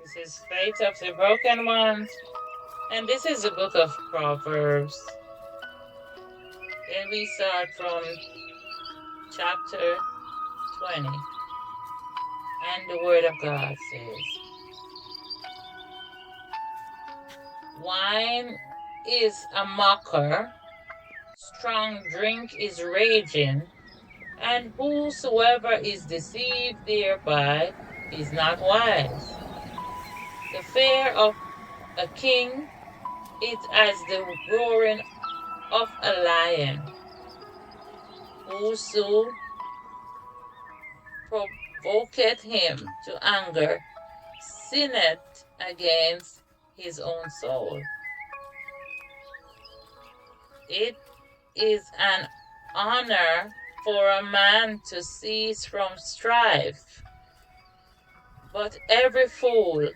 This is Faith of the Broken Ones, and this is the Book of Proverbs. And we start from chapter 20. And the Word of God says, wine is a mocker, strong drink is raging, and whosoever is deceived thereby is not wise. The fear of a king is as the roaring of a lion. Whoso provoketh him to anger sinneth against his own soul. It is an honor for a man to cease from strife, but every fool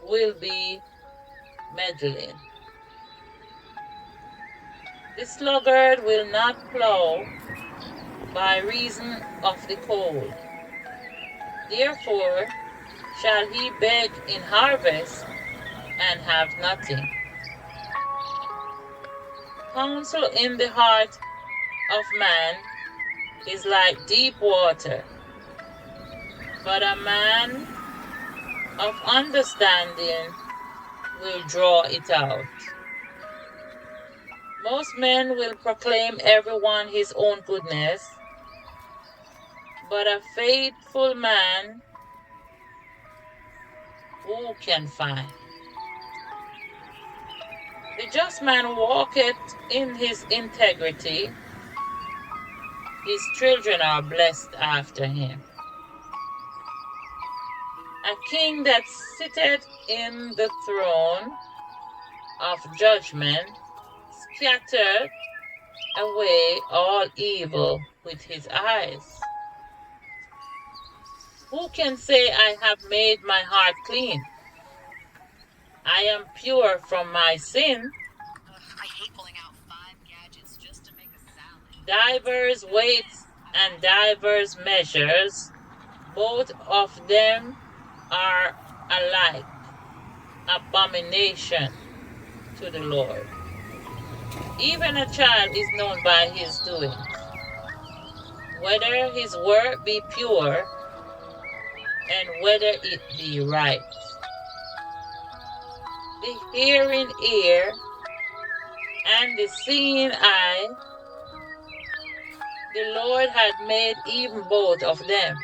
will be meddling. The sluggard will not plow by reason of the cold. Therefore shall he beg in harvest and have nothing. Counsel in the heart of man is like deep water, but a man of understanding will draw it out. Most men will proclaim everyone his own goodness, but a faithful man who can find? The just man walketh in his integrity, his children are blessed after him. A king that sitteth in the throne of judgment scattereth away all evil with his eyes. Who can say, I have made my heart clean? I am pure from my sin. I hate pulling out 5 gadgets just to make a salad. Divers weights and divers measures, both of them are alike abomination to the Lord. Even a child is known by his doings, whether his work be pure and whether it be right. The hearing ear and the seeing eye, the Lord had made even both of them.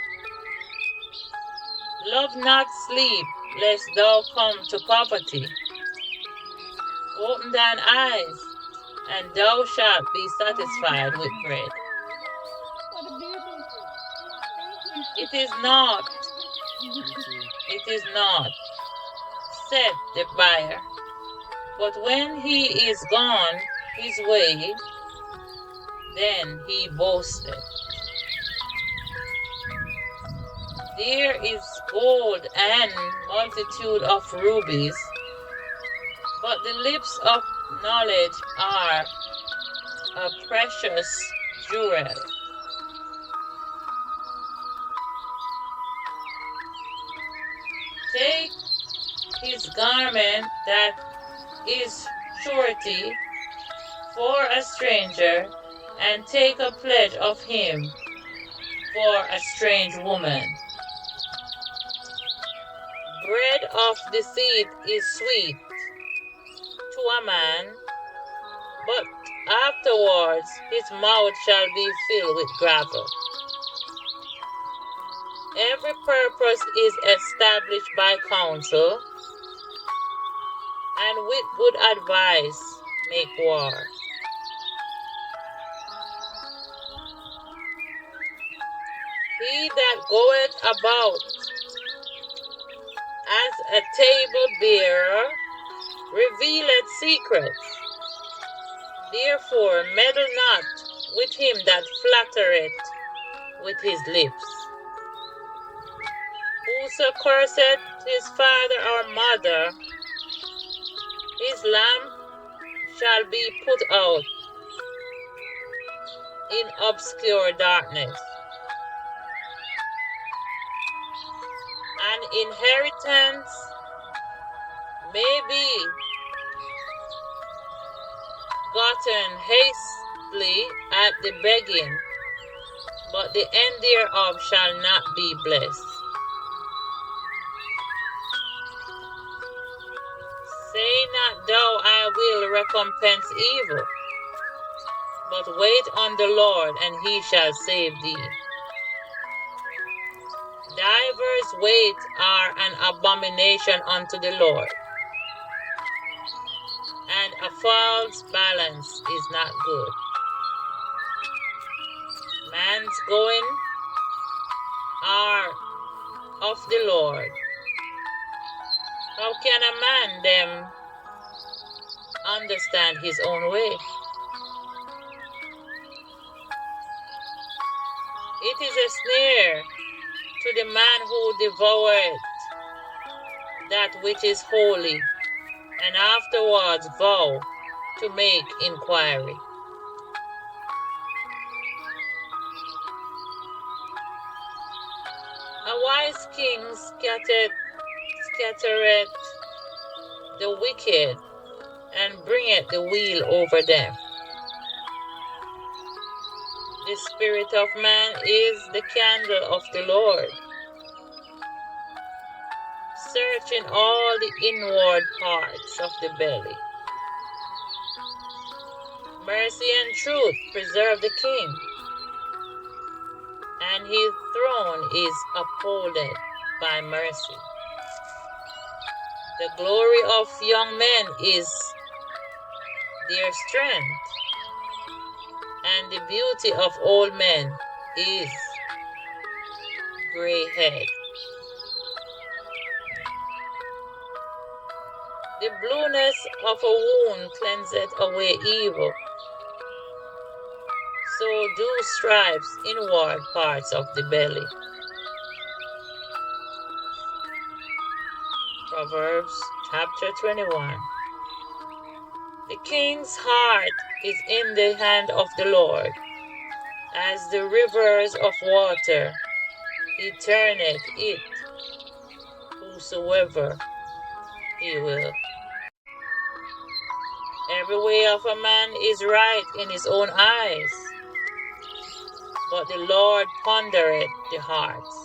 Love not sleep, lest thou come to poverty. Open thine eyes, and thou shalt be satisfied with bread. It is not, said the buyer, but when he is gone his way, then he boasted. There is gold and multitude of rubies, but the lips of knowledge are a precious jewel. Take his garment that is surety for a stranger, and take a pledge of him for a strange woman. Bread of deceit is sweet to a man, but afterwards his mouth shall be filled with gravel. Every purpose is established by counsel, and with good advice make war. He that goeth about as a table bearer revealeth secrets. Therefore meddle not with him that flattereth with his lips. Whoso curseth his father or mother, his lamp shall be put out in obscure darkness. An inheritance may be gotten hastily at the begging, but the end thereof shall not be blessed. Say not thou, I will recompense evil, but wait on the Lord, and he shall save thee. Divers ways are an abomination unto the Lord, and a false balance is not good. Man's going are of the Lord. How can a man them understand his own way? It is a snare to the man who devoureth that which is holy, and afterwards vow to make inquiry. A wise king scattereth the wicked, and bringeth the wheel over them. The spirit of man is the candle of the Lord, searching all the inward parts of the belly. Mercy and truth preserve the king, and his throne is upholded by mercy. The glory of young men is their strength, and the beauty of old men is gray head. The blueness of a wound cleanseth away evil, so do stripes inward parts of the belly. Proverbs chapter 21. The king's heart is in the hand of the Lord, as the rivers of water. He turneth it whosoever he will. Every way of a man is right in his own eyes, but the Lord pondereth the hearts.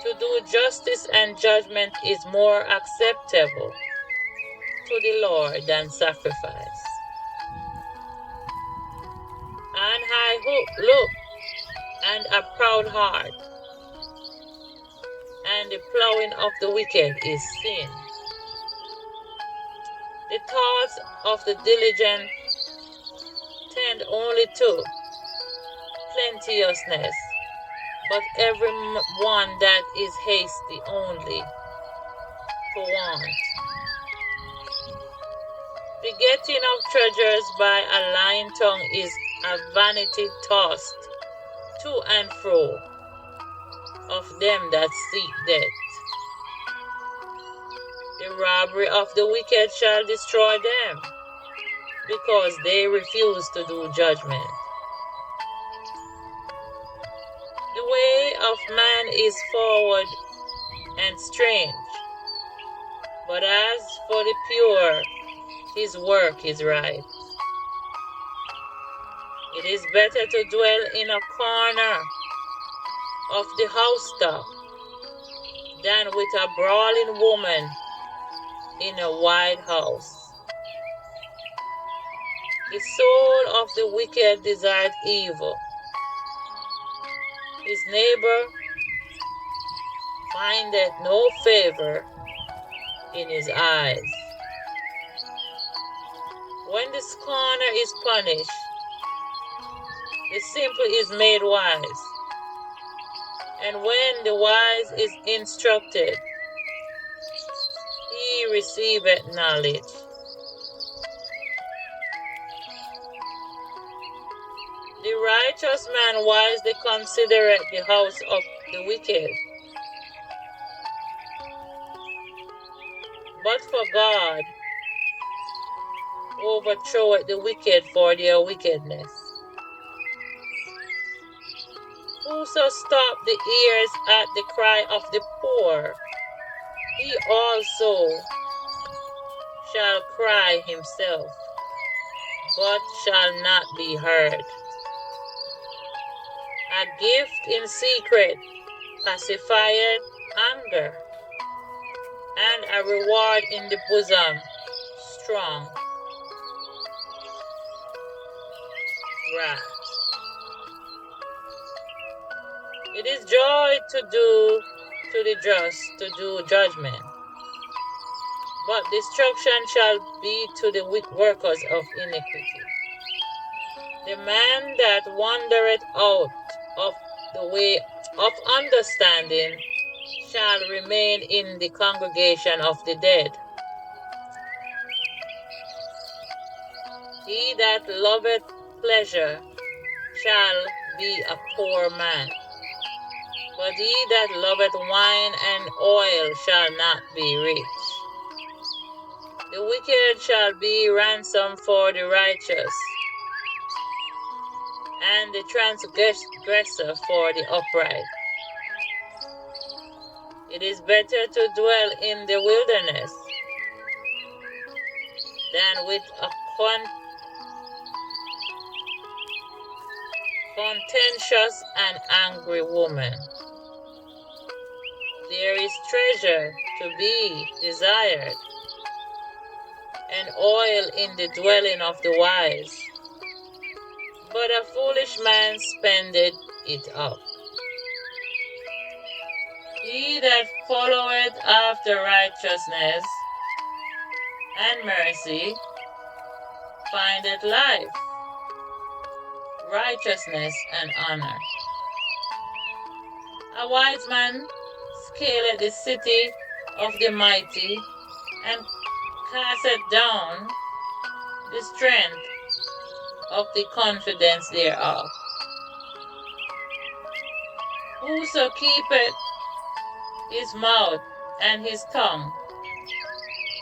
To do justice and judgment is more acceptable to the Lord than sacrifice. An high look and a proud heart, and the plowing of the wicked is sin. The thoughts of the diligent tend only to plenteousness, but every one that is hasty only to want. The getting of treasures by a lying tongue is a vanity tossed to and fro of them that seek death. The robbery of the wicked shall destroy them, because they refuse to do judgment. The way of man is forward and strange, but as for the pure, his work is right. It is better to dwell in a corner of the housetop than with a brawling woman in a wide house. The soul of the wicked desires evil. His neighbor findeth no favor in his eyes. When the scorner is punished, the simple is made wise, and when the wise is instructed, he receiveth knowledge. The righteous man wisely considereth the house of the wicked, but for God overthroweth the wicked for their wickedness. Whoso stop the ears at the cry of the poor, he also shall cry himself, but shall not be heard. A gift in secret pacifieth anger, and a reward in the bosom strong wrath. It is joy to the just to do judgment, but destruction shall be to the workers of iniquity. The man that wandereth out of the way of understanding shall remain in the congregation of the dead. He that loveth pleasure shall be a poor man, but he that loveth wine and oil shall not be rich. The wicked shall be ransomed for the righteous, and the transgressor for the upright. It is better to dwell in the wilderness than with a contentious and angry woman. There is treasure to be desired, and oil in the dwelling of the wise, but a foolish man spendeth it up. He that followeth after righteousness and mercy findeth life, righteousness, and honor. A wise man scaleth the city of the mighty, and casteth down the strength of the confidence thereof. Whoso keepeth his mouth and his tongue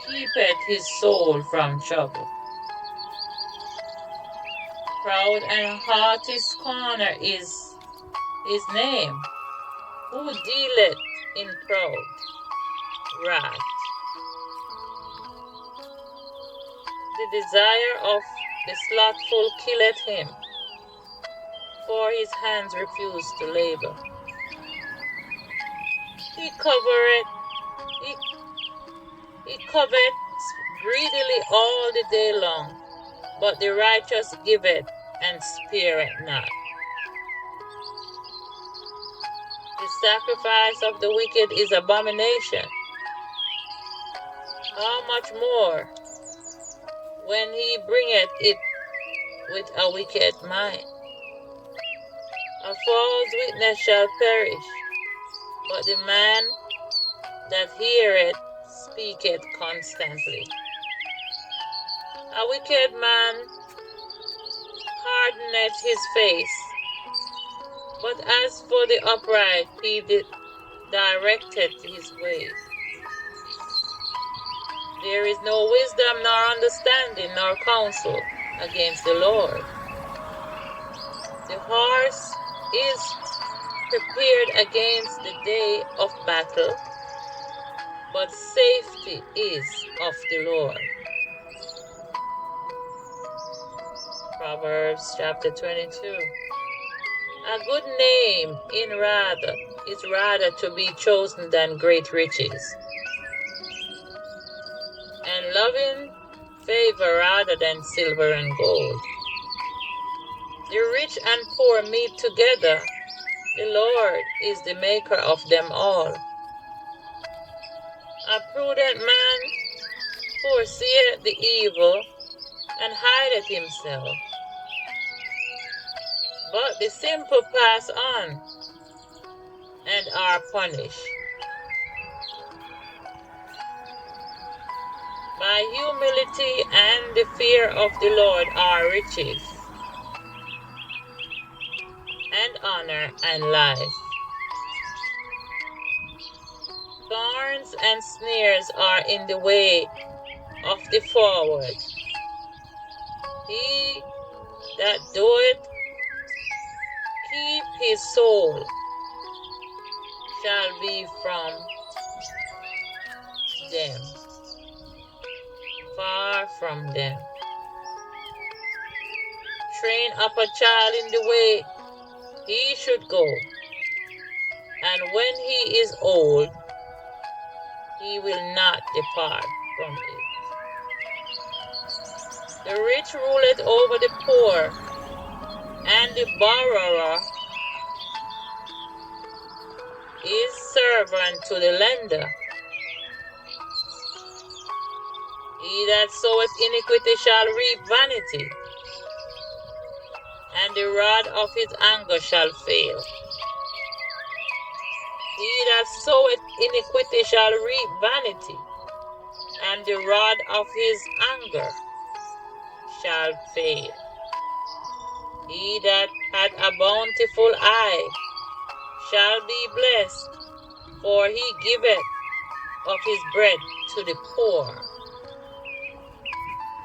keepeth his soul from trouble. Proud and haughty scorner is his name, who dealeth in proud wrath. The desire of the slothful killeth him, for his hands refuse to labor. He covets greedily all the day long, but the righteous giveth and spareth not. The sacrifice of the wicked is abomination. How much more when he bringeth it with a wicked mind? A false witness shall perish, but the man that heareth speaketh constantly. A wicked man hardeneth his face, but as for the upright, he directeth his way. There is no wisdom, nor understanding, nor counsel against the Lord. The horse is prepared against the day of battle, but safety is of the Lord. Proverbs chapter 22. A good name is rather to be chosen than great riches, and loving favor rather than silver and gold. The rich and poor meet together. The Lord is the maker of them all. A prudent man foreseeth the evil and hideth himself, but the simple pass on and are punished. By humility and the fear of the Lord are riches, and honor and life. Thorns and snares are in the way of the forward. He that doeth keep his soul shall be from them, far from them. Train up a child in the way he should go, and when he is old, he will not depart from it. The rich ruleth over the poor, and the borrower is servant to the lender. He that soweth iniquity shall reap vanity, and the rod of his anger shall fail. He that soweth iniquity shall reap vanity, and the rod of his anger shall fail. He that hath a bountiful eye shall be blessed, for he giveth of his bread to the poor.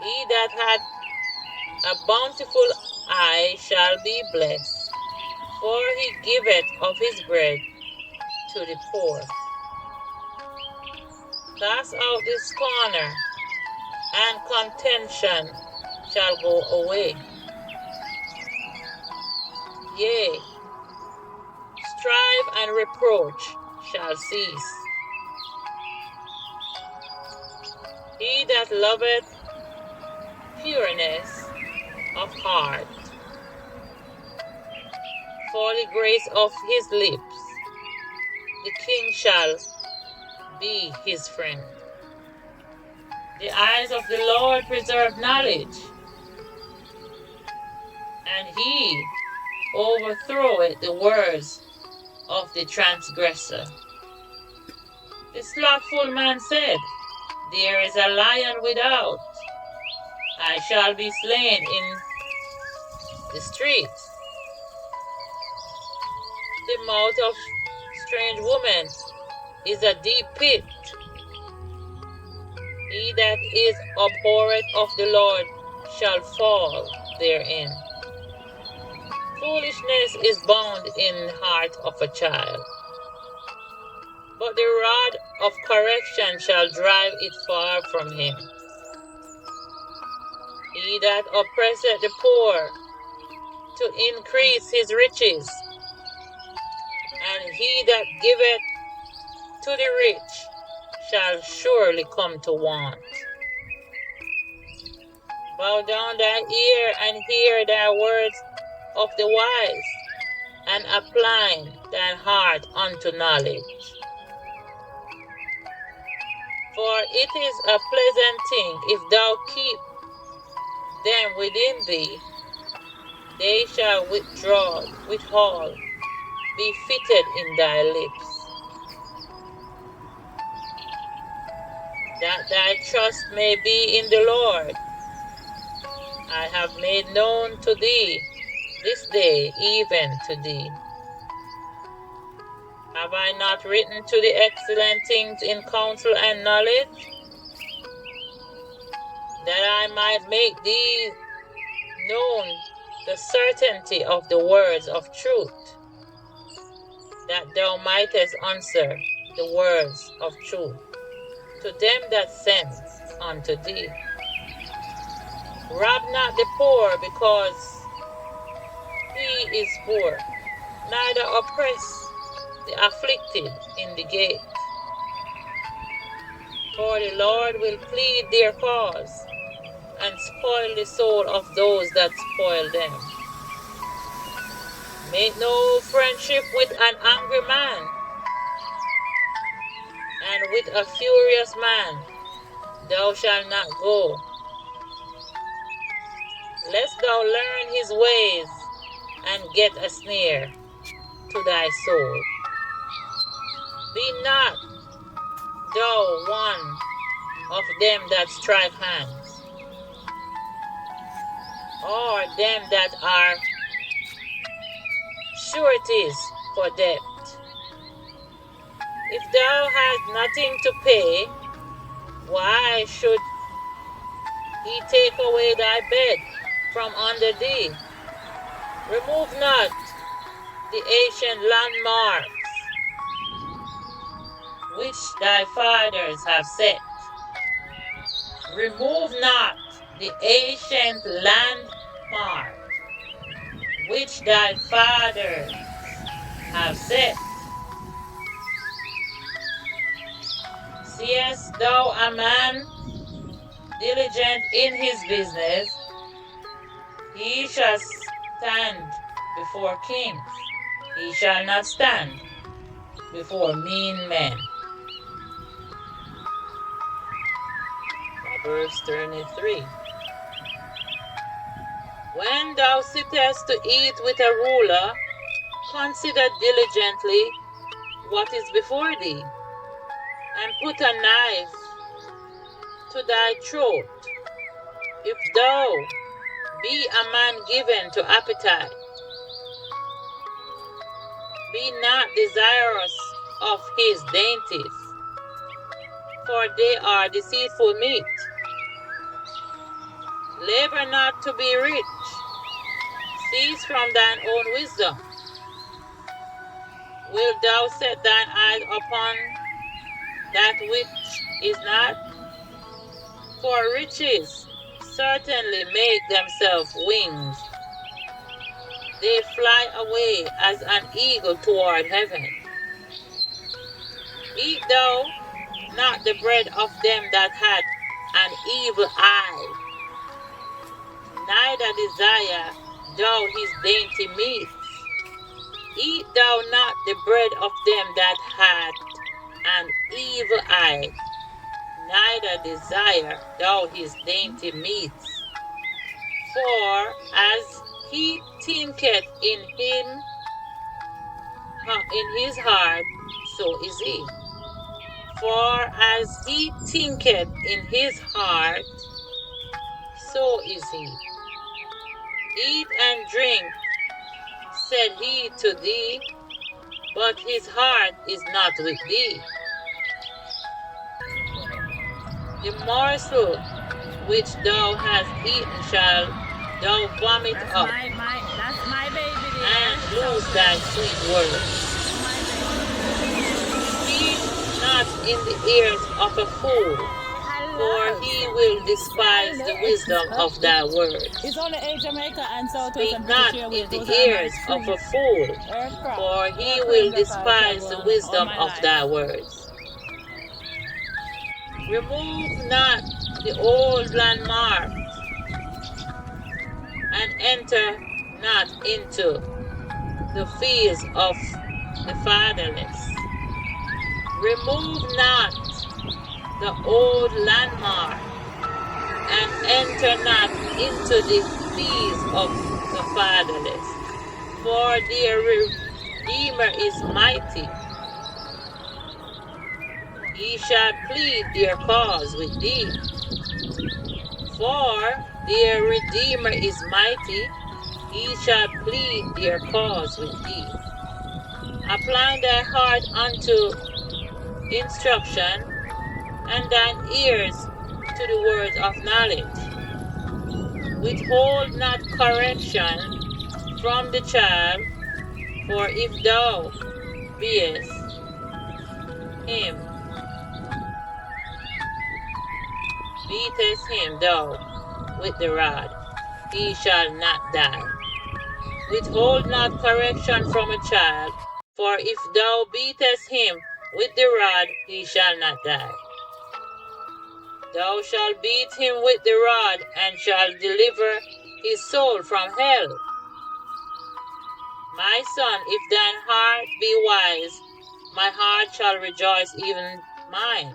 He that hath a bountiful eye shall be blessed, for he giveth of his bread to the poor. Cast out the scorner, and contention shall go away. Yea, strife and reproach shall cease. He that loveth pureness of heart, for the grace of his lips, the king shall be his friend. The eyes of the Lord preserve knowledge, and he overthroweth the words of the transgressor. The slothful man said, there is a lion without, I shall be slain in the street. The mouth of strange woman is a deep pit. He that is abhorred of the Lord shall fall therein. Foolishness is bound in the heart of a child, but the rod of correction shall drive it far from him. He that oppresseth the poor to increase his riches, and he that giveth to the rich shall surely come to want. Bow down thy ear and hear thy words of the wise, and apply thine heart unto knowledge. For it is a pleasant thing if thou keep them within thee, they shall withhold, be fitted in thy lips. That thy trust may be in the Lord, I have made known to thee this day, even to thee. Have I not written to the excellent things in counsel and knowledge, that I might make thee known the certainty of the words of truth, that thou mightest answer the words of truth to them that send unto thee. Rob not the poor because he is poor, neither oppress the afflicted in the gate. For the Lord will plead their cause, and spoil the soul of those that spoil them. Make no friendship with an angry man, and with a furious man thou shalt not go, lest thou learn his ways and get a snare to thy soul. Be not thou one of them that strike hands, or them that are sureties for debt. If thou hast nothing to pay, why should he take away thy bed from under thee? Remove not the ancient landmarks which thy fathers have set. Remove not the ancient landmark which thy fathers have set. Seest thou a man diligent in his business? He shall stand before kings. He shall not stand before mean men. Proverbs 23. When thou sittest to eat with a ruler, consider diligently what is before thee, and put a knife to thy throat. If thou be a man given to appetite, be not desirous of his dainties, for they are deceitful meat. Labor not to be rich. Cease from thine own wisdom. Wilt thou set thine eyes upon that which is not? For riches certainly make themselves wings. They fly away as an eagle toward heaven. Eat thou not the bread of them that had an evil eye, neither desire thou his dainty meats. Eat thou not the bread of them that had an evil eye, neither desire thou his dainty meats. For as he thinketh in his heart, so is he. For as he thinketh in his heart, so is he. Eat and drink, said he to thee, but his heart is not with thee. The morsel which thou hast eaten shall thou vomit up, That's my baby there. and lose thy sweet words. Speak not in the ears of a fool, for he will despise the wisdom of thy words. It's only in Jamaica and Southwest Speak and not British in Airways. the Those are my ears of three a fool, aircraft. for he Airplanes will that I despise the travel all wisdom my of life. thy words. Remove not the old landmark, and enter not into the fields of the fatherless. Remove not the old landmark, and enter not into the fields of the fatherless. For their Redeemer is mighty. He shall plead their cause with thee. For their Redeemer is mighty. He shall plead their cause with thee. Apply thy heart unto instruction, and thine ears to the words of knowledge. Withhold not correction from the child, for if thou beest him, beatest him thou with the rod, he shall not die. Withhold not correction from a child, for if thou beatest him with the rod, he shall not die. Thou shalt beat him with the rod, and shalt deliver his soul from hell. My son, if thine heart be wise, my heart shall rejoice, even mine.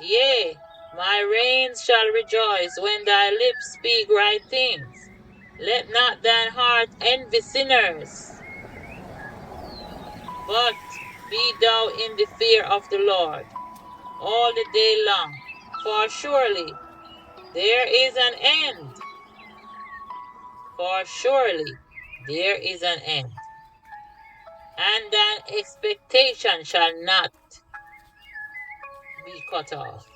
Yea, my reins shall rejoice when thy lips speak right things. Let not thine heart envy sinners, but be thou in the fear of the Lord all the day long. For surely there is an end. For surely there is an end, and thine expectation shall not be cut off.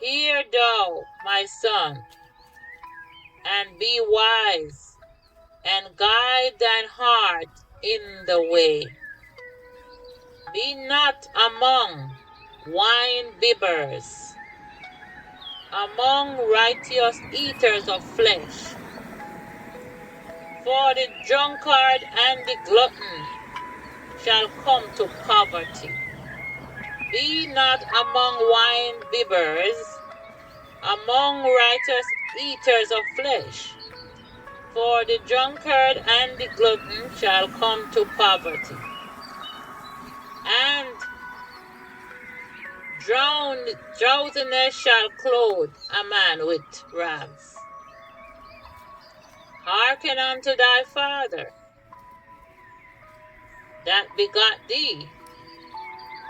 Hear thou, my son, and be wise. and guide thine heart in the way. Be not among wine bibbers, among righteous eaters of flesh, for the drunkard and the glutton shall come to poverty. Be not among wine bibbers, among righteous eaters of flesh, for the drunkard and the glutton shall come to poverty. And drowsiness shall clothe a man with rags. Hearken unto thy father that begot thee,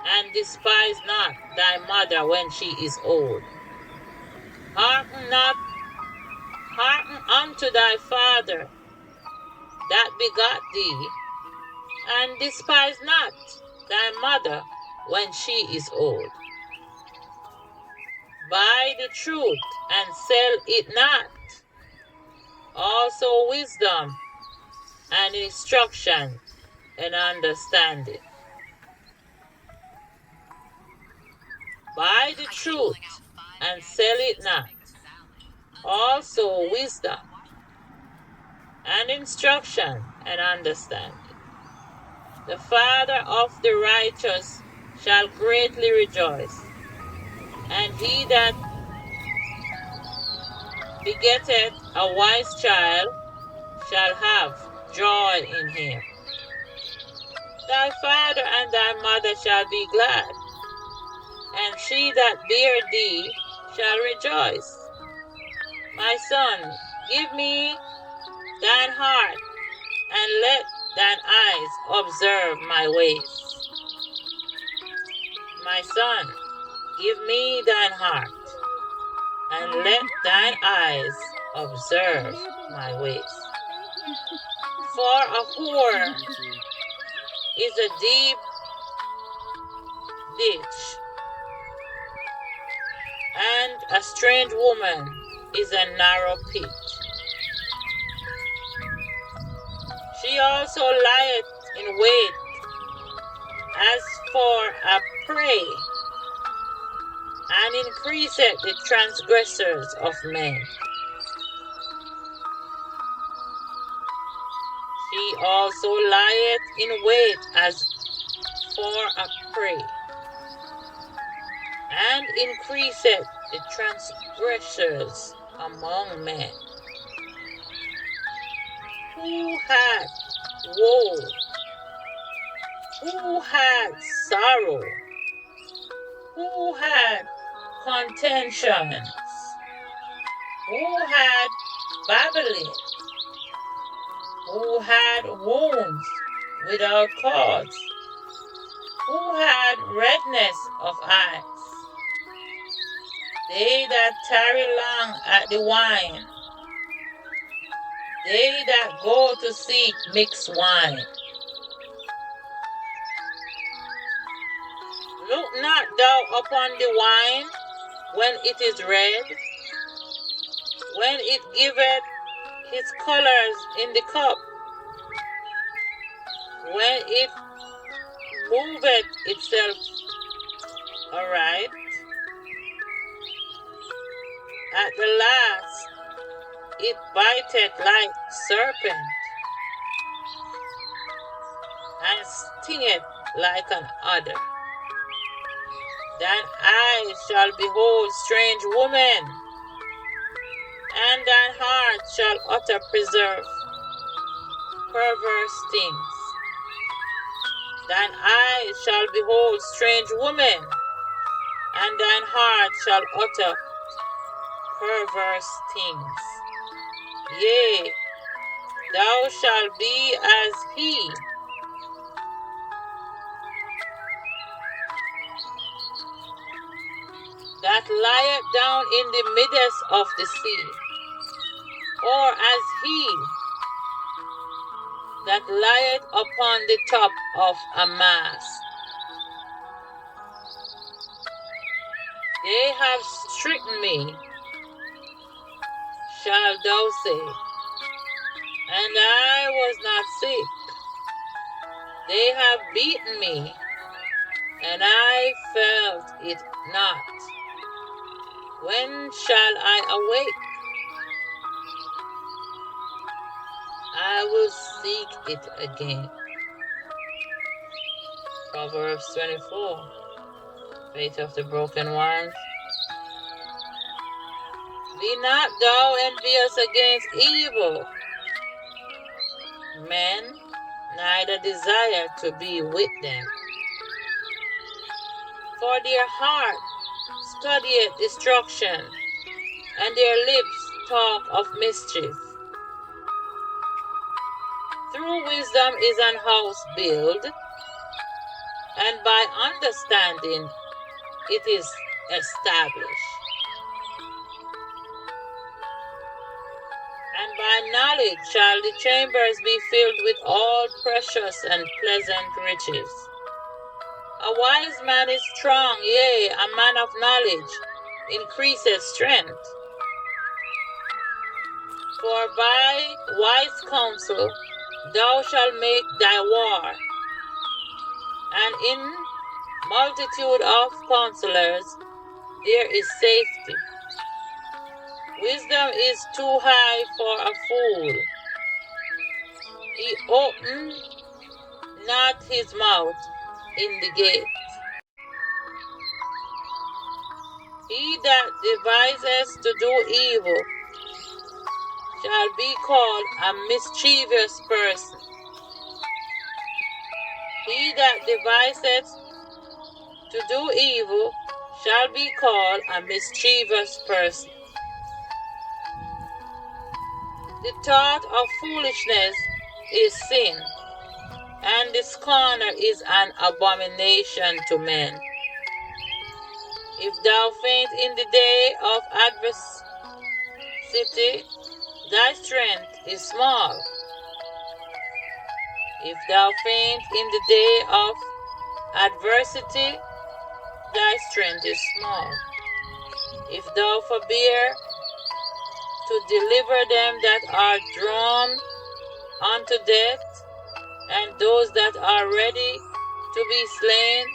and despise not thy mother when she is old. Hearken unto thy father that begot thee, and despise not thy mother when she is old. Buy the truth and sell it not, also wisdom and instruction and understanding. Buy the truth and sell it not, also wisdom and instruction and understanding. The father of the righteous shall greatly rejoice, and he that begetteth a wise child shall have joy in him. Thy father and thy mother shall be glad, and she that bare thee shall rejoice. My son, give me thine heart, and let thine eyes observe my ways. My son, give me thine heart, and let thine eyes observe my ways. For a whore is a deep ditch, and a strange woman is a narrow pit. She also lieth in wait as for a prey, and increaseth the transgressors of men. She also lieth in wait as for a prey, and increaseth the transgressors among men. Who had woe? Who had sorrow? Who had contentions? Who had babbling? Who had wounds without cause? Who had redness of eyes? They that tarry long at the wine, they that go to seek mixed wine. Look not thou upon the wine when it is red, when it giveth his colors in the cup, when it moveth itself aright. At the last it biteth like serpent, and stingeth like an adder. Thine eyes shall behold strange women, and thine heart shall utter perverse things. Thine eyes shall behold strange women, and thine heart shall utter perverse things. Yea, thou shalt be as he that lieth down in the midst of the sea, or as he that lieth upon the top of a mast. They have stricken me, shalt thou say, and I was not sick. They have beaten me, and I felt it not. When shall I awake? I will seek it again. Proverbs 24. Faith of the broken ones. Be not thou envious against evil men, neither desire to be with them. For their heart studieth destruction, and their lips talk of mischief. Through wisdom is an house built, and by understanding it is established. And by knowledge shall the chambers be filled with all precious and pleasant riches. A wise man is strong, yea, a man of knowledge increaseth strength. For by wise counsel thou shalt make thy war, and in multitude of counselors there is safety. Wisdom is too high for a fool. He opened not his mouth in the gate. He that deviseth to do evil shall be called a mischievous person. He that deviseth to do evil shall be called a mischievous person. The thought of foolishness is sin, and the scorner is an abomination to men. If thou faint in the day of adversity, thy strength is small. If thou faint in the day of adversity, thy strength is small. If thou forbear to deliver them that are drawn unto death, and those that are ready to be slain,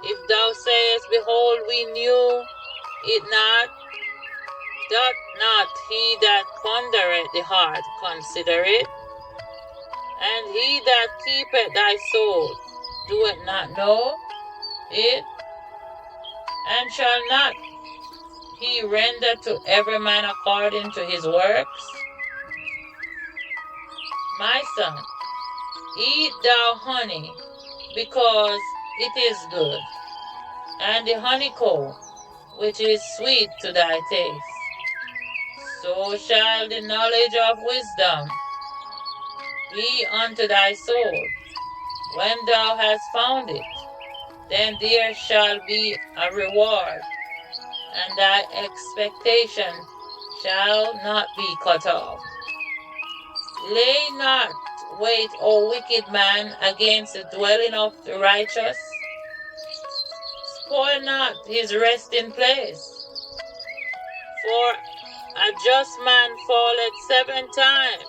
if thou sayest, Behold, we knew it not, doth not he that pondereth the heart consider it? And he that keepeth thy soul doeth not know it? And shall not he render to every man according to his works? My son, eat thou honey, because it is good, and the honeycomb, which is sweet to thy taste. So shall the knowledge of wisdom be unto thy soul. When thou hast found it, then there shall be a reward, and thy expectation shall not be cut off. Lay not wait, O wicked man, against the dwelling of the righteous. Spoil not his resting place. For a just man falleth 7 times,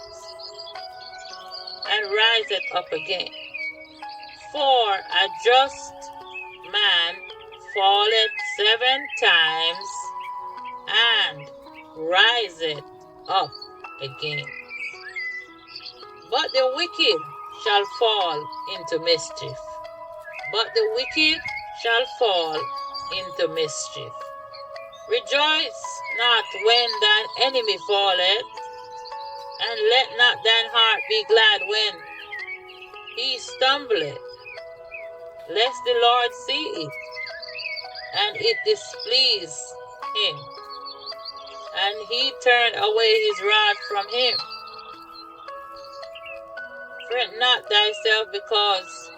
and riseth up again. For a just man falleth 7 times, and riseth up again. But the wicked shall fall into mischief. But the wicked shall fall into mischief. Rejoice not when thine enemy falleth, and let not thine heart be glad when he stumbleth, lest the Lord see it, and it displease him, and he turn away his wrath from him. Fret not thyself because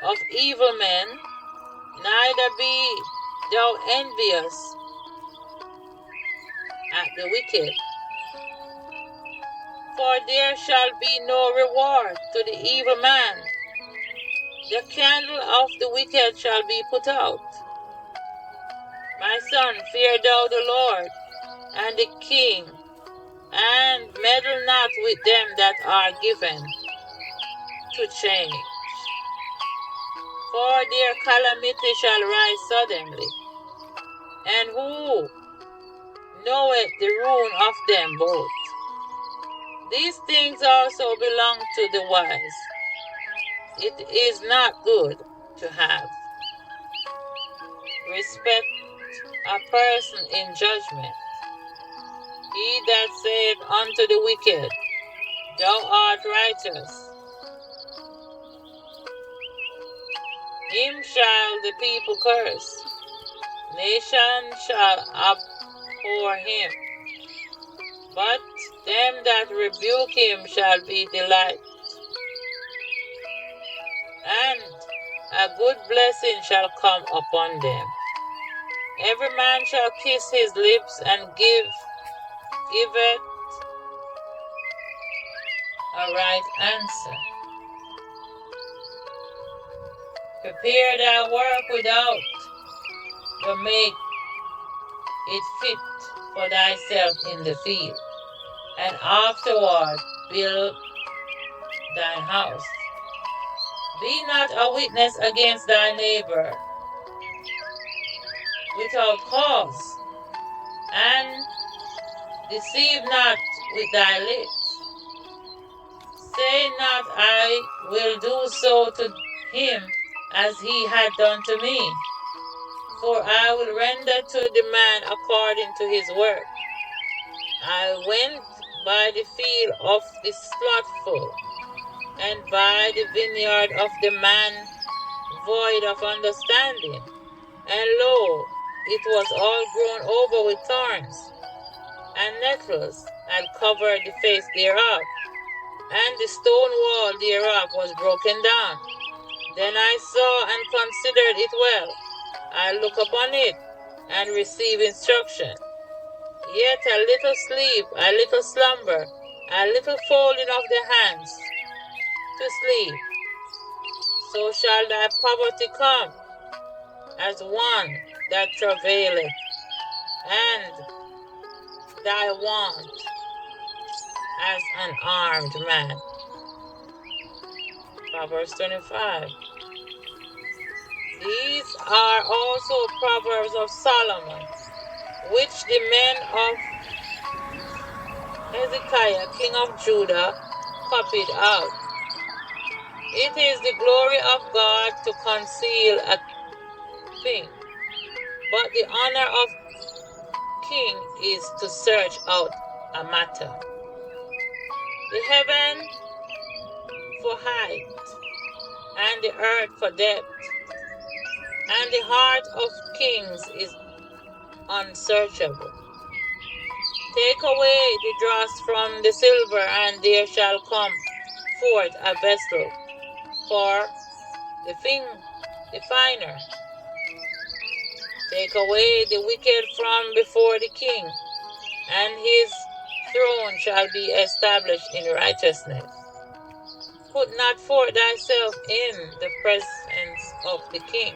of evil men, neither be thou envious at the wicked. For there shall be no reward to the evil man. The candle of the wicked shall be put out. My son, fear thou the Lord, and the king, and meddle not with them that are given to change. For their calamity shall rise suddenly, and who knoweth the ruin of them both? These things also belong to the wise. It is not good to have respect a person in judgment. He that saith unto the wicked, Thou art righteous, him shall the people curse. Nation shall abhor him, but them that rebuke him shall be delight. And a good blessing shall come upon them. Every man shall kiss his lips and giveth a right answer. Prepare thy work without, to make it fit for thyself in the field, and afterward build thine house. Be not a witness against thy neighbor without cause, and deceive not with thy lips. Say not, I will do so to him as he had done to me, for I will render to the man according to his work. I went by the field of the slothful, and by the vineyard of the man void of understanding, and lo, it was all grown over with thorns, and nettles had covered the face thereof, and the stone wall thereof was broken down. Then I saw and considered it well. I look upon it, and receive instruction. Yet a little sleep, a little slumber, a little folding of the hands to sleep. So shall thy poverty come, as one that travaileth, and thy want as an armed man. Proverbs 25. These are also Proverbs of Solomon, which the men of Hezekiah, king of Judah, copied out. It is the glory of God to conceal a thing, but the honor of king is to search out a matter. The heaven for height, and the earth for depth, and the heart of kings is unsearchable. Take away the dross from the silver, and there shall come forth a vessel for the finer. Take away the wicked from before the king, and his throne shall be established in righteousness. Put not forth thyself in the presence of the king,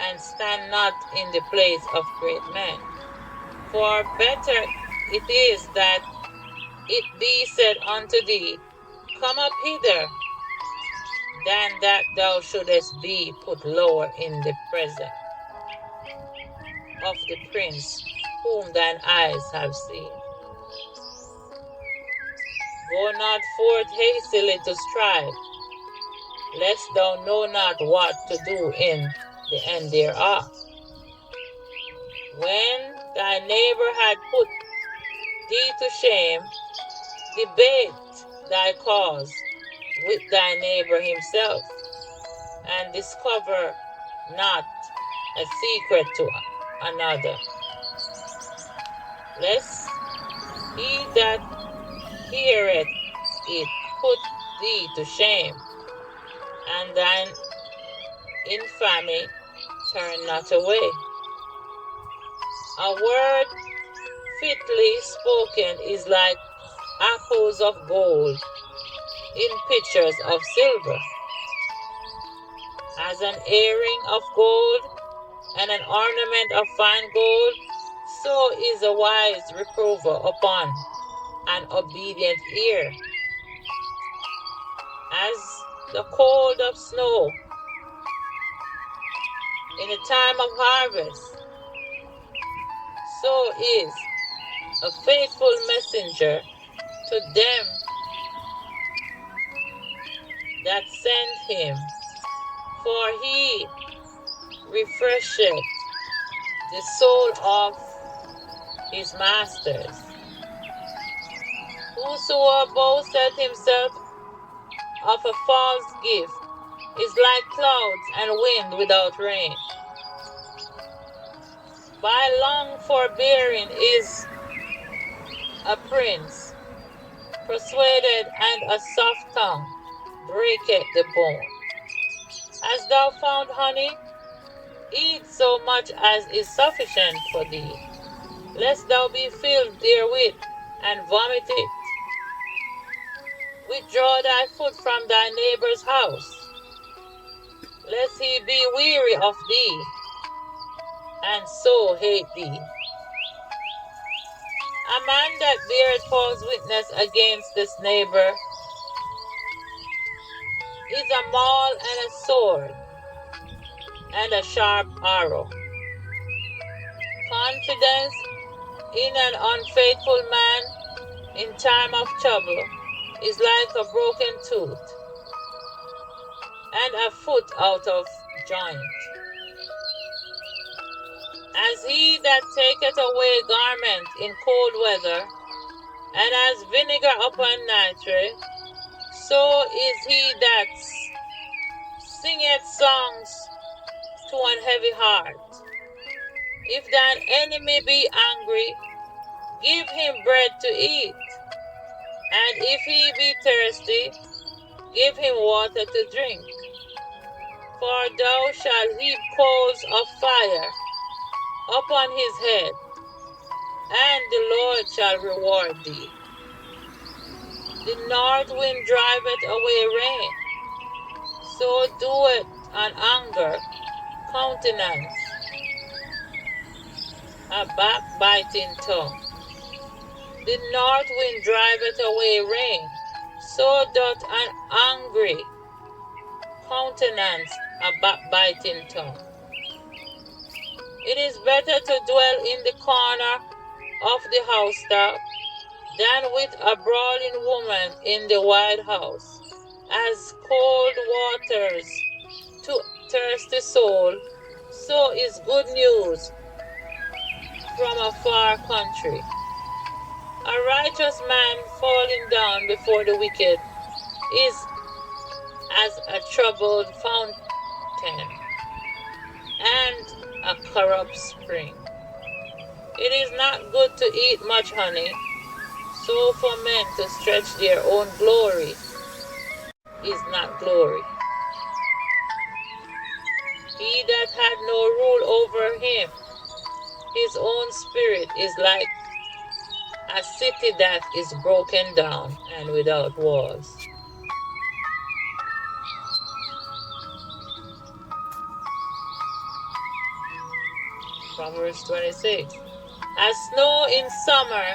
and stand not in the place of great men. For better it is that it be said unto thee, Come up hither, than that thou shouldest be put lower in the presence of the prince whom thine eyes have seen. Go not forth hastily to strive, lest thou know not what to do in the end thereof. When thy neighbor had put thee to shame, debate thy cause with thy neighbor himself, and discover not a secret to another, lest he that heareth it put thee to shame, and thine infamy turn not away. A word fitly spoken is like apples of gold in pitchers of silver. As an earring of gold and an ornament of fine gold, so is a wise reprover upon an obedient ear. As the cold of snow in the time of harvest, so is a faithful messenger to them that send him. For he refresheth the soul of his masters. Whosoever boasteth himself of a false gift is like clouds and wind without rain. By long forbearing is a prince persuaded, and a soft tongue breaketh the bone. Hast thou found honey? Eat so much as is sufficient for thee, lest thou be filled therewith, and vomit it. Withdraw thy foot from thy neighbor's house, lest he be weary of thee, and so hate thee. A man that beareth false witness against his neighbor is a maul and a sword, and a sharp arrow. Confidence in an unfaithful man in time of trouble is like a broken tooth, and a foot out of joint. As he that taketh away garment in cold weather, and as vinegar upon nitre, so is he that singeth songs to an heavy heart. If thine enemy be angry, give him bread to eat, and if he be thirsty, give him water to drink. For thou shalt heap coals of fire upon his head, and the Lord shall reward thee. The north wind driveth away rain, so doeth an anger countenance a backbiting tongue. The north wind driveth away rain, so doth an angry countenance a backbiting tongue. It is better to dwell in the corner of the housetop than with a brawling woman in the wide house. As cold waters to thirsty soul, so is good news from a far country. A righteous man falling down before the wicked is as a troubled fountain and a corrupt spring. It is not good to eat much honey, so for men to stretch their own glory is not glory. He that had no rule over him, his own spirit is like a city that is broken down and without walls. Proverbs 26. As snow in summer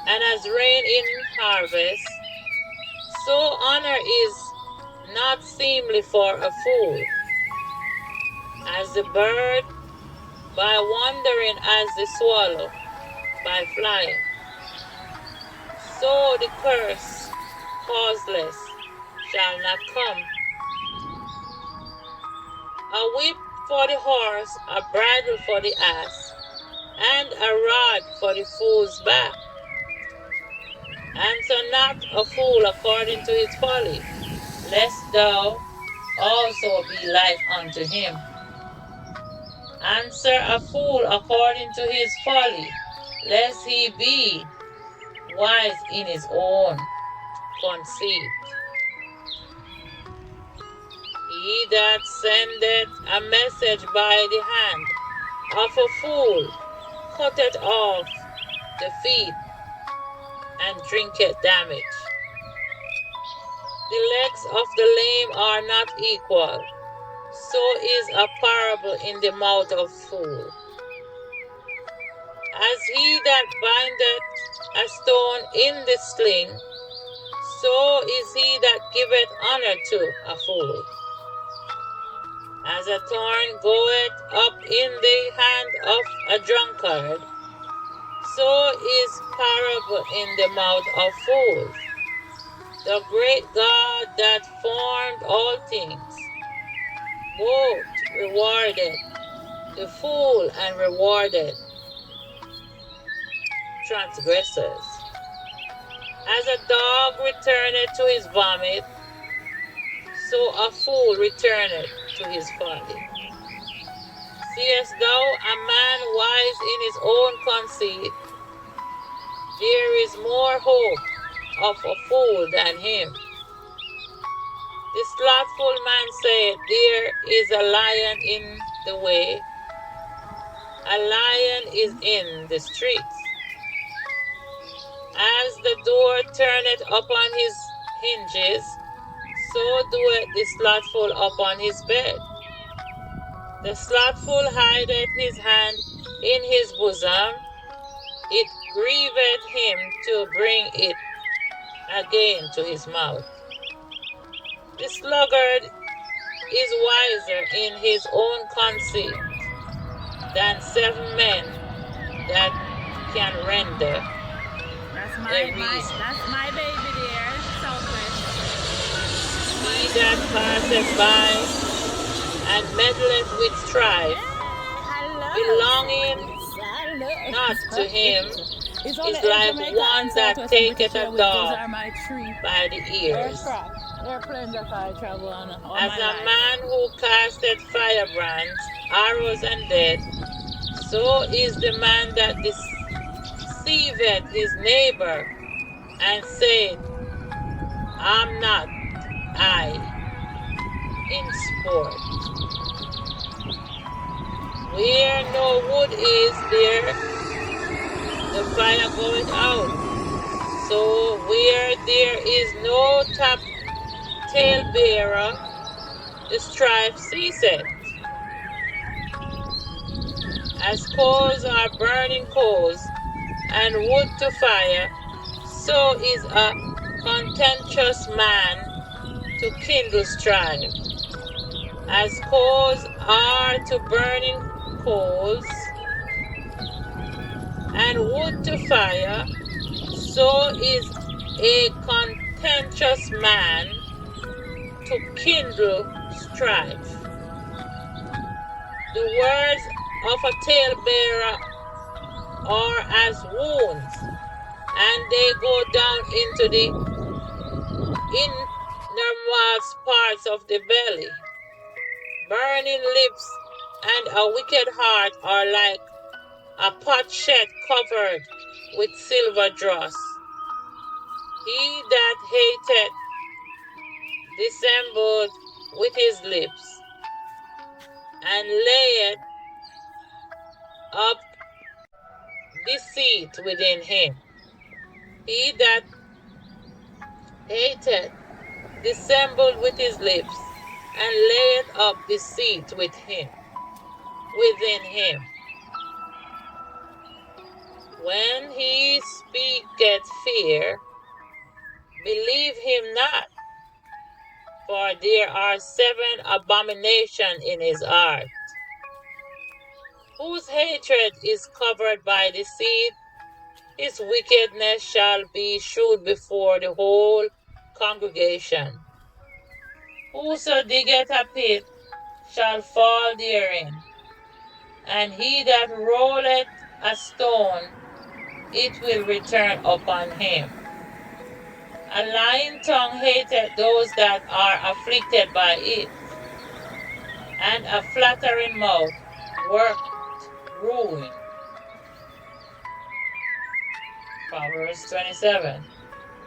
and as rain in harvest, so honor is not seemly for a fool. As the bird by wandering, as the swallow by flying, so the curse causeless shall not come. A whip for the horse, a bridle for the ass, and a rod for the fool's back. Answer not a fool according to his folly, lest thou also be like unto him. Answer a fool according to his folly, lest he be wise in his own conceit. He that sendeth a message by the hand of a fool cutteth off the feet and drinketh damage. The legs of the lame are not equal, so is a parable in the mouth of fool. As he that bindeth a stone in the sling, so is he that giveth honor to a fool. As a thorn goeth up in the hand of a drunkard, so is parable in the mouth of fools. The great God that formed all things, both rewarded the fool and rewarded transgressors. As a dog returneth to his vomit, so a fool returneth to his folly. Seest thou a man wise in his own conceit? There is more hope of a fool than him. The slothful man saith, there is a lion in the way, a lion is in the streets. As the door turneth upon his hinges, so doeth the slothful upon his bed. The slothful hideth his hand in his bosom, it grieveth him to bring it again to his mouth. The sluggard is wiser in his own conceit than 7 men that can render That's a reason. my baby there, Southwest. He that passeth by and meddleth with strife, belonging not to him, is like one that taketh a dog by the ears. As a man who casteth firebrands, arrows, and death, so is the man that deceiveth his neighbor, and saith, am not I in sport. Where no wood is, there the fire goeth out. So where there is no talebearer, the strife ceaseth. As coals are burning coals, and wood to fire, so is a contentious man to kindle strife. As coals are to burning coals, and wood to fire, so is a contentious man to kindle strife. The words of a talebearer are as wounds, and they go down into the innermost parts of the belly. Burning lips and a wicked heart are like a potsherd covered with silver dross. He that hateth dissembled with his lips, and layeth up deceit within him. He that hateth dissembled with his lips, and layeth up deceit with him within him. When he speaketh fear, believe him not, for there are 7 abominations in his heart. Whose hatred is covered by deceit, his wickedness shall be shewed before the whole congregation. Whoso diggeth a pit shall fall therein, and he that rolleth a stone, it will return upon him. A lying tongue hateth those that are afflicted by it, and a flattering mouth worketh ruin. Proverbs 27.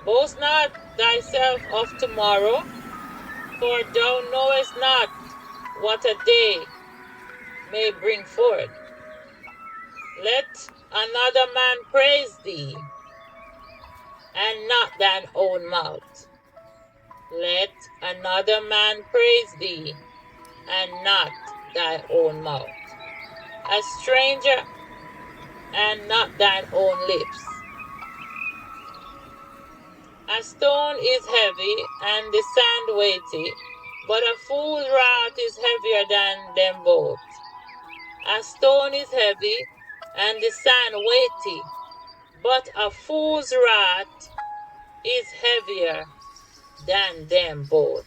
Boast not thyself of tomorrow, for thou knowest not what a day may bring forth. Let another man praise thee, and not thine own mouth. Let another man praise thee, and not thy own mouth. A stranger, and not thine own lips. A stone is heavy, and the sand weighty, but a fool's wrath is heavier than them both. A stone is heavy, and the sand weighty, but a fool's wrath is heavier than them both.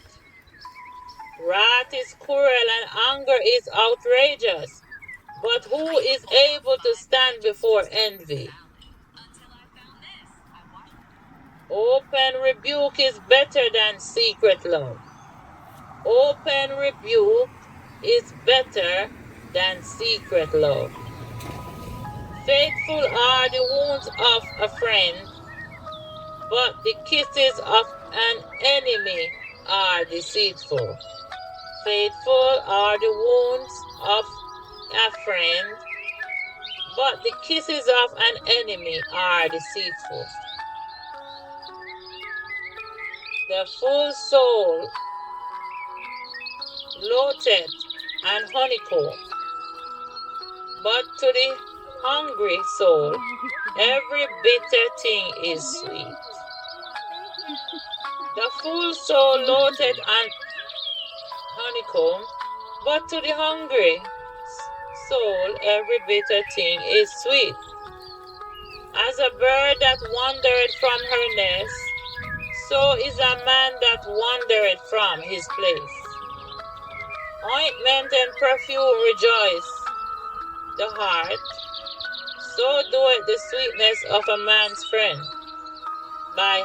Wrath is cruel and anger is outrageous, but who is able to stand before envy? Open rebuke is better than secret love. Open rebuke is better than secret love. Faithful are the wounds of a friend, but the kisses of an enemy are deceitful. Faithful are the wounds of a friend, but the kisses of an enemy are deceitful. The full soul loateth and honeycomb, but to the hungry soul every bitter thing is sweet. The full soul loateth and honeycomb, but to the hungry soul every bitter thing is sweet. As a bird that wandereth from her nest, so is a man that wandereth from his place. Ointment and perfume rejoice the heart, so doeth the sweetness of a man's friend by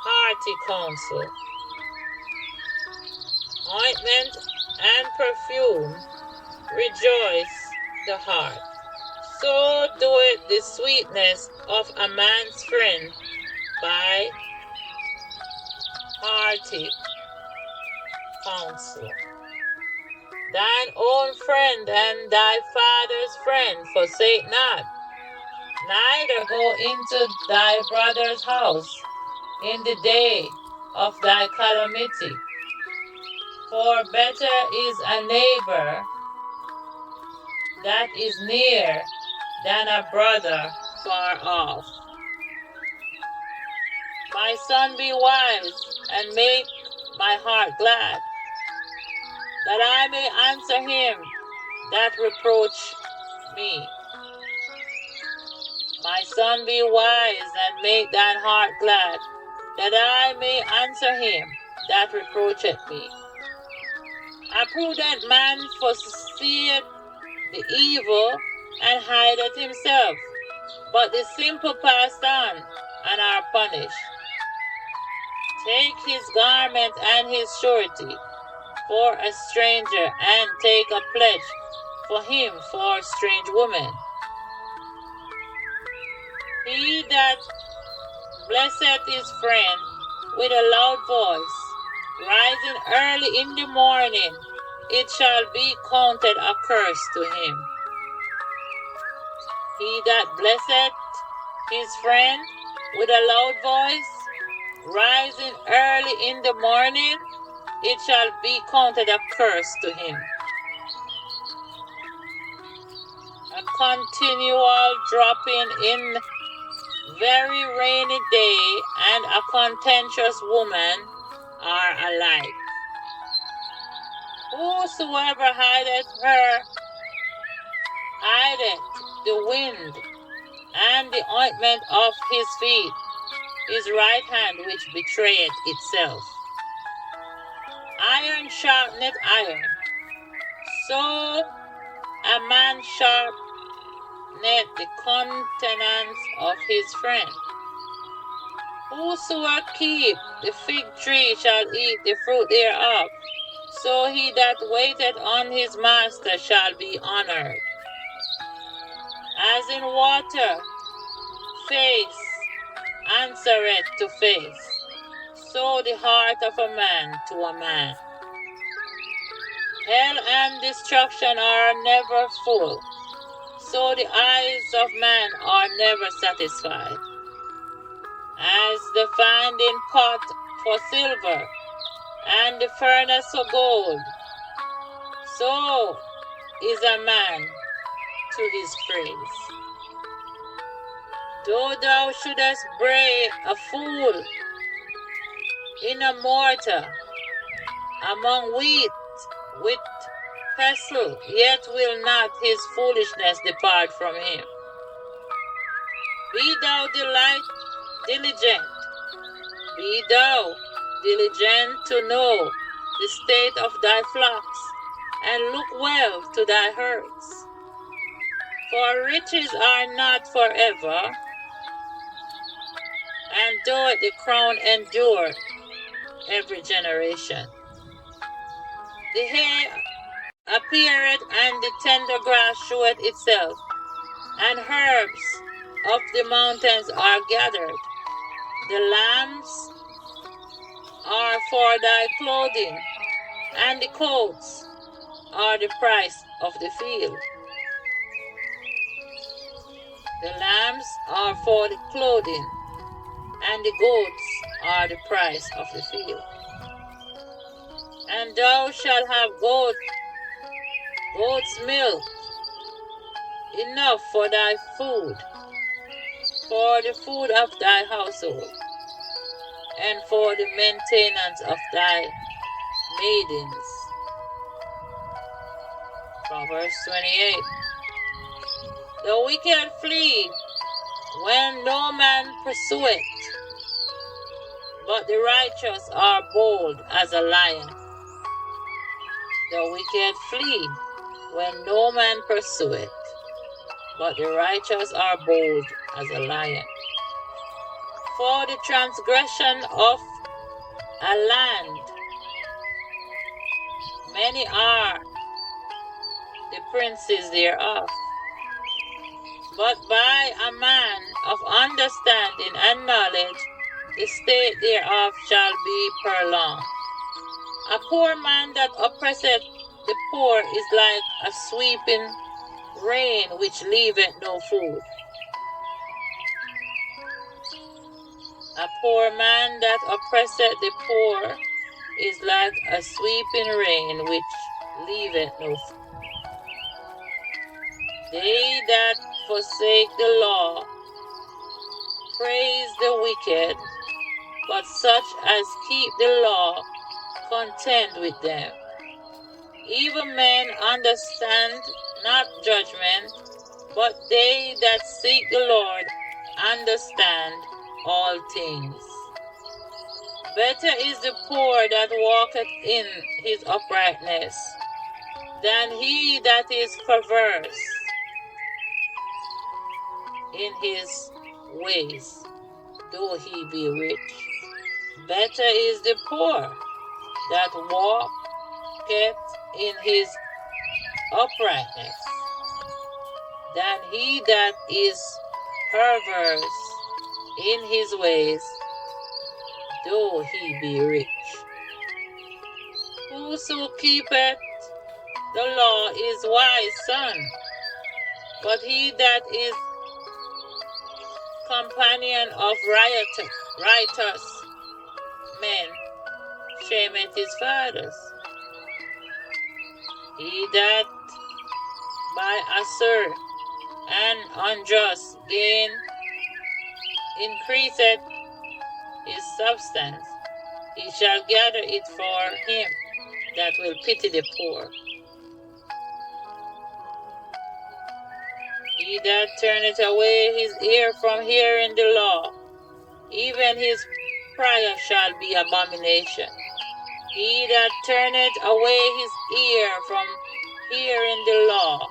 hearty counsel. Ointment and perfume rejoice the heart, so doeth the sweetness of a man's friend by hearty counsel. Thine own friend and thy father's friend forsake not, neither go into thy brother's house in the day of thy calamity. For better is a neighbor that is near than a brother far off. My son, be wise and make my heart glad, that I may answer him that reproach me. My son, be wise and make thine heart glad, that I may answer him that reproacheth me. A prudent man foreseeth the evil and hideth himself, but the simple pass on and are punished. Take his garment and his surety for a stranger, and take a pledge for him for a strange woman. He that blesseth his friend with a loud voice, rising early in the morning, it shall be counted a curse to him. He that blesseth his friend with a loud voice, rising early in the morning, it shall be counted a curse to him. A continual dropping in very rainy day and a contentious woman are alike. Whosoever hideth the wind, and the ointment of his feet, his right hand which betrayeth itself. Iron sharpeneth iron, so a man sharpeneth the countenance of his friend. Whosoever keep the fig tree shall eat the fruit thereof, so he that waiteth on his master shall be honored. As in water, face answereth to face, so the heart of a man to a man. Hell and destruction are never full, so the eyes of man are never satisfied. As the finding pot for silver, and the furnace for gold, so is a man to his praise. Though thou shouldest bray a fool in a mortar among wheat with pestle, yet will not his foolishness depart from him. Be thou diligent, be thou diligent to know the state of thy flocks, and look well to thy herds. For riches are not forever, and doth the crown endure every generation. The hair appeareth, and the tender grass showeth itself, and herbs of the mountains are gathered. The lambs are for thy clothing, and the coats are the price of the field. The lambs are for the clothing, and the goats are the price of the field. And thou shalt have goat's milk enough for thy food, for the food of thy household, and for the maintenance of thy maidens. Proverbs 28. The wicked flee when no man pursueth, but the righteous are bold as a lion. The wicked flee when no man pursueth, but the righteous are bold as a lion. For the transgression of a land, many are the princes thereof, but by a man of understanding and knowledge the state thereof shall be prolonged. A poor man that oppresseth the poor is like a sweeping rain which leaveth no food. A poor man that oppresseth the poor is like a sweeping rain which leaveth no food. They that forsake the law praise the wicked, but such as keep the law contend with them. Evil men understand not judgment, but they that seek the Lord understand all things. Better is the poor that walketh in his uprightness than he that is perverse in his ways, though he be rich. Better is the poor that walketh in his uprightness than he that is perverse in his ways, though he be rich. Whoso keepeth the law is wise son, but he that is companion of riotous men shameth his fathers. He that by assur and unjust gain increaseth his substance, he shall gather it for him that will pity the poor. He that turneth away his ear from hearing the law, even his prayer shall be abomination. He that turneth away his ear from hearing the law,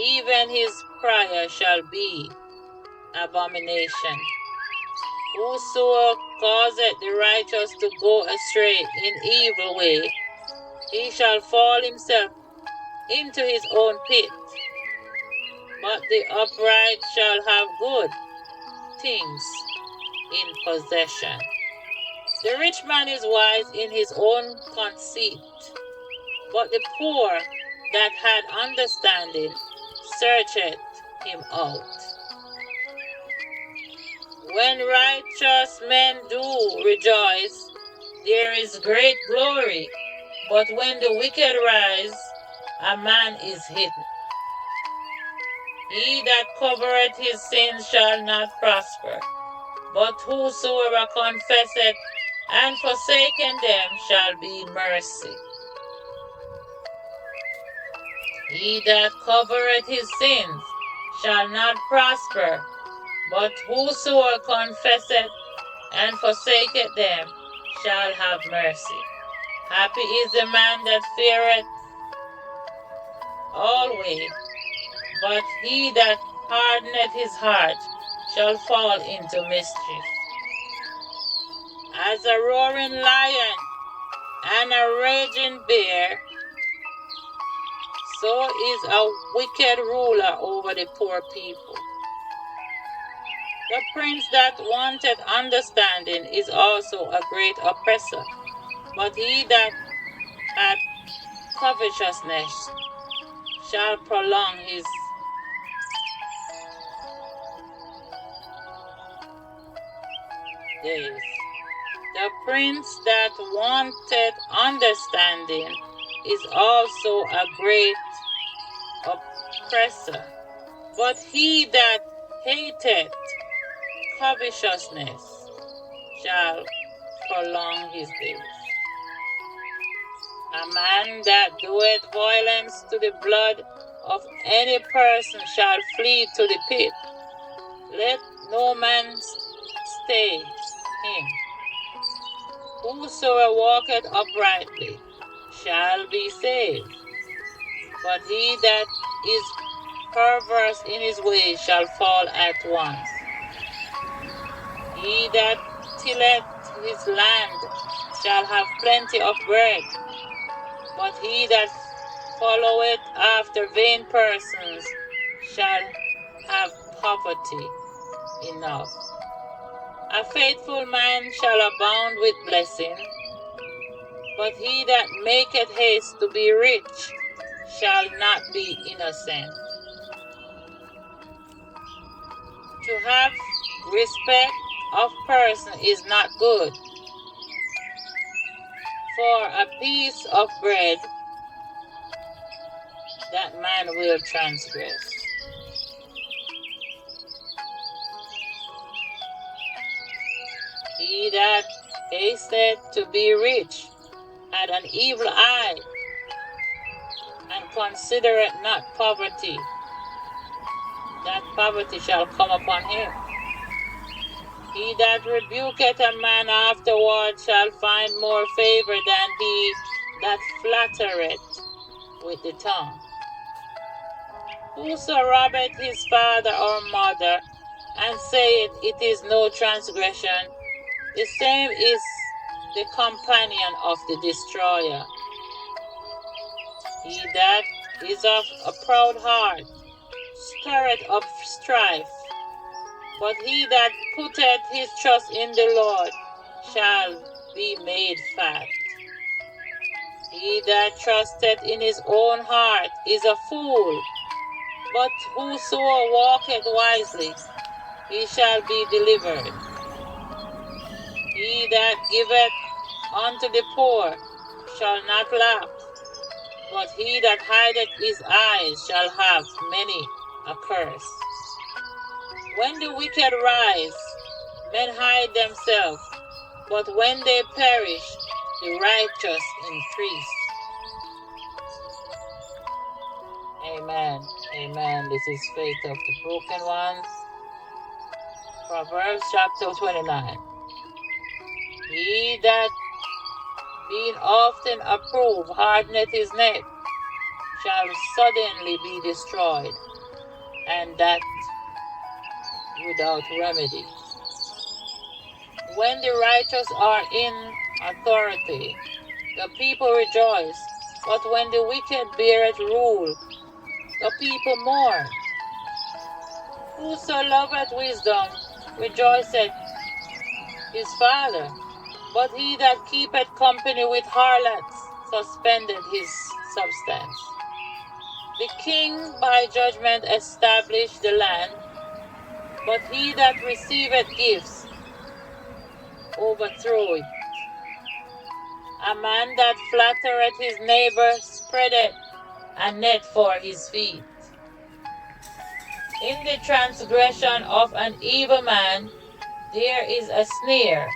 even his prayer shall be abomination. Whoso causeth the righteous to go astray in evil way, he shall fall himself into his own pit. But the upright shall have good things in possession. The rich man is wise in his own conceit, but the poor that had understanding searcheth him out. When righteous men do rejoice, there is great glory, but when the wicked rise, a man is hidden. He that covereth his sins shall not prosper, but whosoever confesseth and forsaken them shall be mercy. He that covereth his sins shall not prosper, but whosoever confesseth and forsaketh them shall have mercy. Happy is the man that feareth always, but he that hardeneth his heart shall fall into mischief. As a roaring lion and a raging bear, so is a wicked ruler over the poor people. The prince that wanted understanding is also a great oppressor, but he that hath covetousness shall prolong his days. The prince that wanted understanding is also a great oppressor, but he that hateth covetousness shall prolong his days. A man that doeth violence to the blood of any person shall flee to the pit. Let no man stay him. Whosoever walketh uprightly shall be saved, but he that is perverse in his ways shall fall at once. He that tilleth his land shall have plenty of bread, but he that followeth after vain persons shall have poverty enough. A faithful man shall abound with blessing, but he that maketh haste to be rich shall not be innocent. To have respect of person is not good, for a piece of bread that man will transgress. He that hasteth to be rich had an evil eye, and considereth not poverty, that poverty shall come upon him. He that rebuketh a man afterward shall find more favor than he that flattereth with the tongue. Whoso robbeth his father or mother, and saith it is no transgression, the same is the companion of the destroyer. He that is of a proud heart stirreth up strife, but he that putteth his trust in the Lord shall be made fat. He that trusteth in his own heart is a fool, but whoso walketh wisely, he shall be delivered. He that giveth unto the poor shall not lack, but he that hideth his eyes shall have many a curse. When the wicked rise, men hide themselves, but when they perish, the righteous increase. Amen. Amen. This is Faith of the Broken Ones. Proverbs chapter 29. He that being often approved hardeneth his neck shall suddenly be destroyed, and that without remedy. When the righteous are in authority, the people rejoice, but when the wicked beareth rule, the people mourn. Whoso loveth wisdom rejoiceth his father, but he that keepeth company with harlots suspended his substance. The king by judgment established the land, but he that receiveth gifts overthroweth. A man that flattereth his neighbor spreadeth a net for his feet. In the transgression of an evil man there is a snare,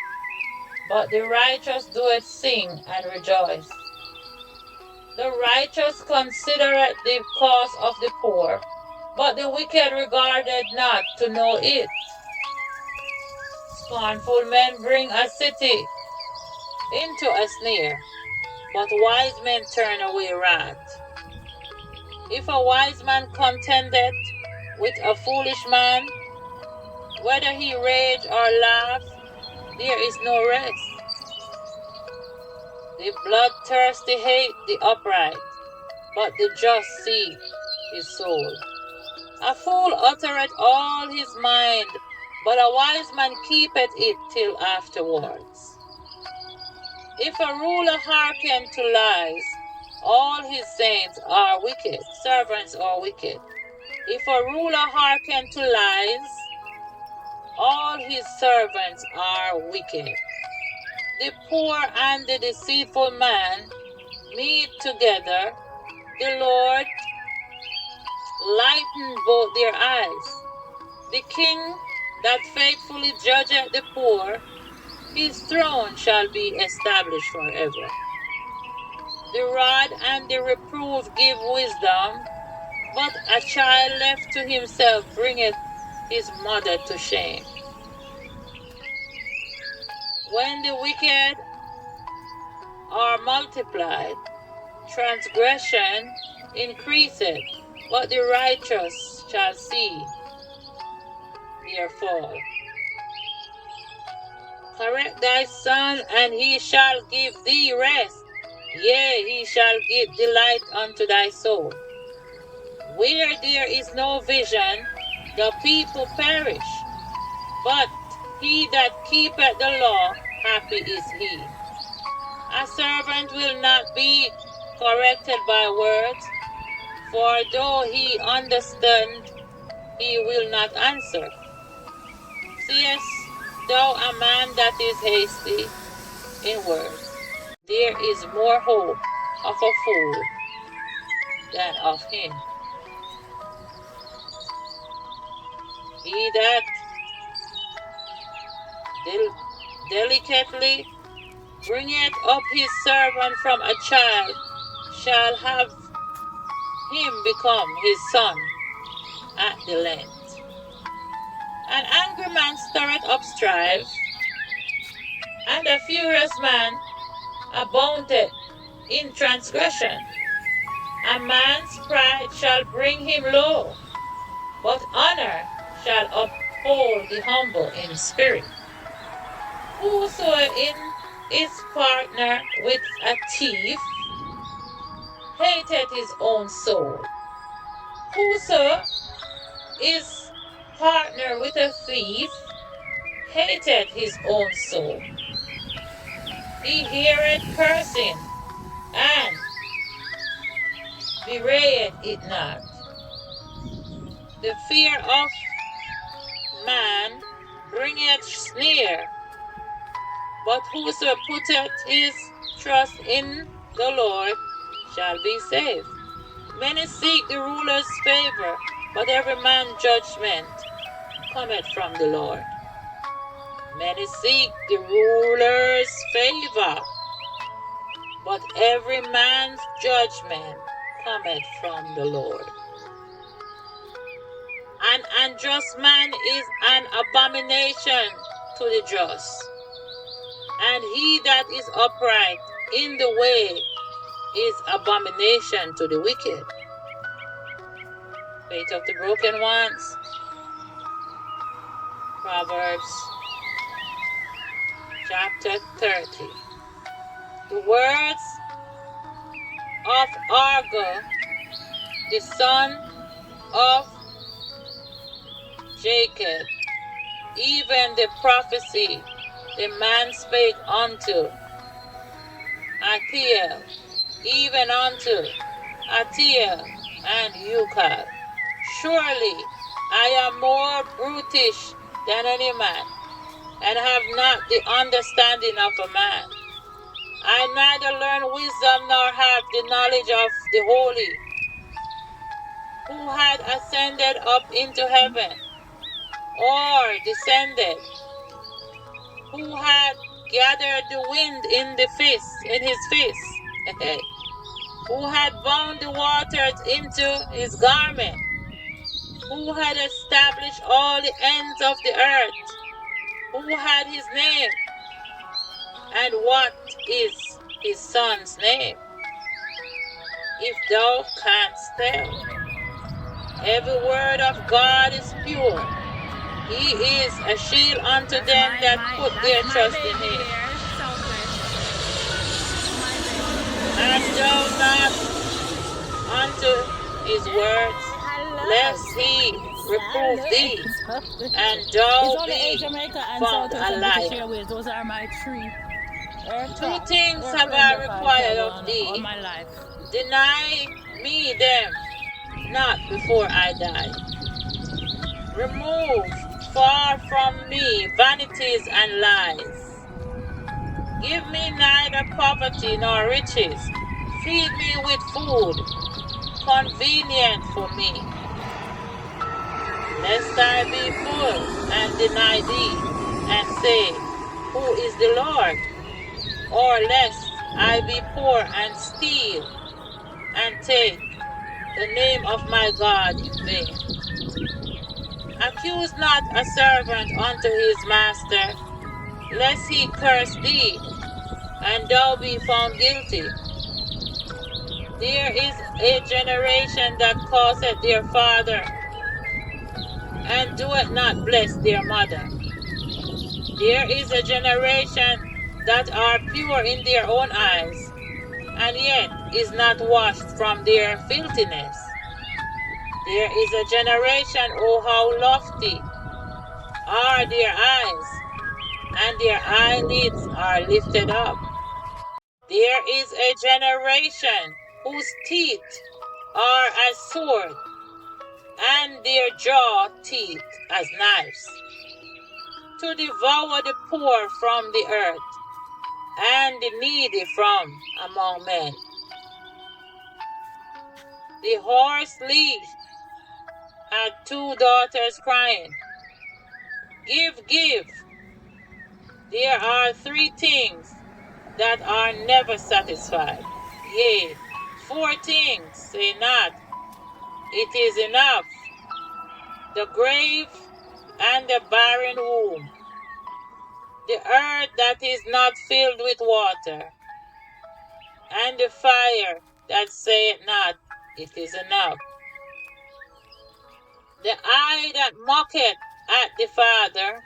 but the righteous doeth sing and rejoice. The righteous considereth the cause of the poor, but the wicked regarded not to know it. Scornful men bring a city into a snare, but wise men turn away wrath. If a wise man contendeth with a foolish man, whether he rage or laugh, there is no rest. The bloodthirsty hate the upright, but the just seek his soul. A fool uttereth all his mind, but a wise man keepeth it till afterwards. If a ruler hearken to lies, all his servants are wicked. If a ruler hearken to lies, all his servants are wicked. The poor and the deceitful man meet together. The Lord lightened both their eyes. The king that faithfully judgeth the poor, his throne shall be established forever. The rod and the reproof give wisdom, but a child left to himself bringeth his mother to shame. When the wicked are multiplied, transgression increaseth, but the righteous shall see their fall. Correct thy son, and he shall give thee rest. Yea, he shall give delight unto thy soul. Where there is no vision, the people perish. But he that keepeth the law, happy is he. A servant will not be corrected by words, for though he understand, he will not answer. Seest thou a man that is hasty in words? There is more hope of a fool than of him. He that delicately bringeth up his servant from a child shall have him become his son at the length. An angry man stirreth up strife, and a furious man aboundeth in transgression. A man's pride shall bring him low, but honor shall uphold the humble in spirit. Whoso is partner with a thief hateth his own soul. Whoso is partner with a thief hateth his own soul. He heareth cursing, and bewrayeth it not. The fear of man bringeth snare, but whoso putteth his trust in the Lord shall be saved. Many seek the ruler's favor, but every man's judgment cometh from the Lord. Many seek the ruler's favor, but every man's judgment cometh from the Lord. An unjust man is an abomination to the just, and he that is upright in the way is abomination to the wicked. Fate of the broken ones. Proverbs chapter 30. The words of Argo, the son of Jacob, even the prophecy the man spake unto Athiel, even unto Athiel and Ucal. Surely I am more brutish than any man, and have not the understanding of a man. I neither learn wisdom nor have the knowledge of the holy. who had ascended up into heaven, or descended, who had gathered the wind in his fist, who had bound the waters into his garment, who had established all the ends of the earth, who had his name, and what is his son's name? If thou canst tell. Every word of God is pure. He is a shield unto them that put their trust in him. And thou not unto his words, lest he reprove thee, and thou be found a liar. Those are my three. Two things have I required of thee. Deny me them not before I die. Remove far from me vanities and lies. Give me neither poverty nor riches. Feed me with food convenient for me, lest I be full and deny thee, and say, who is the Lord? Or lest I be poor and steal, and take the name of my God in vain. Accuse not a servant unto his master, lest he curse thee, and thou be found guilty. There is a generation that causeth their father, and doeth not bless their mother. There is a generation that are pure in their own eyes, and yet is not washed from their filthiness. There is a generation, oh how lofty are their eyes, and their eyelids are lifted up. There is a generation whose teeth are as swords, and their jaw teeth as knives, to devour the poor from the earth, and the needy from among men. The horse leash had two daughters crying, give, give. There are three things that are never satisfied. Yea, four things, say not, it is enough. The grave and the barren womb, the earth that is not filled with water, and the fire that saith not, it is enough. The eye that mocketh at the father,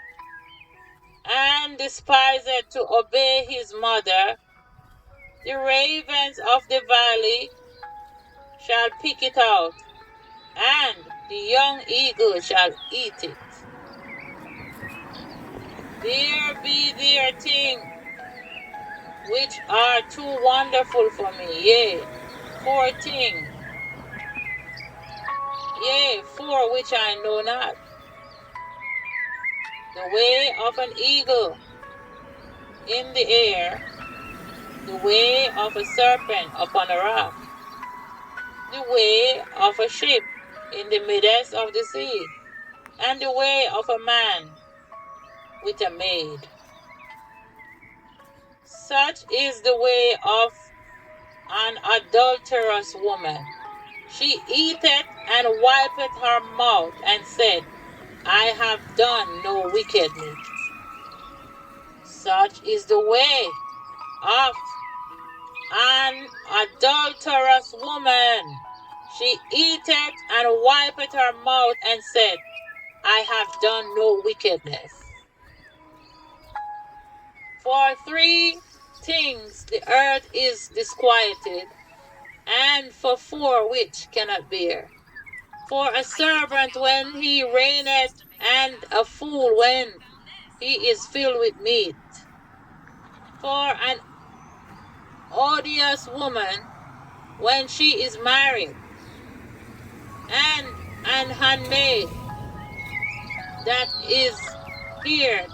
and despiseth to obey his mother, the ravens of the valley shall pick it out, and the young eagle shall eat it. There be there things which are too wonderful for me, yea, four things, yea, four which I know not. The way of an eagle in the air, the way of a serpent upon a rock, the way of a ship in the midst of the sea, and the way of a man with a maid. Such is the way of an adulterous woman. She eateth and wipeth her mouth, and said, I have done no wickedness. Such is the way of an adulterous woman. She eateth and wipeth her mouth, and said, I have done no wickedness. For three things the earth is disquieted, and for four which cannot bear. For a servant when he reigneth, and a fool when he is filled with meat. For an odious woman when she is married, and an handmaid that is here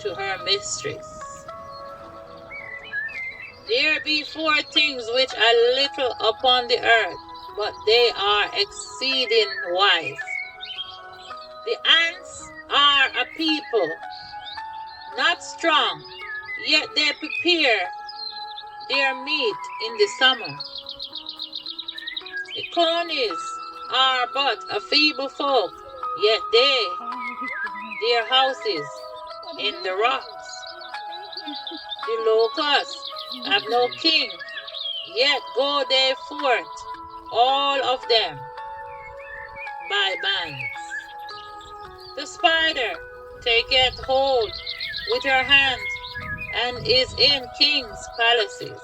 to her mistress. There be four things which are little upon the earth, but they are exceeding wise. The ants are a people, not strong, yet they prepare their meat in the summer. The conies are but a feeble folk, yet their houses in the rocks. The locusts have no king, yet go they forth, all of them, by bands. The spider taketh hold with her hand, and is in kings' palaces.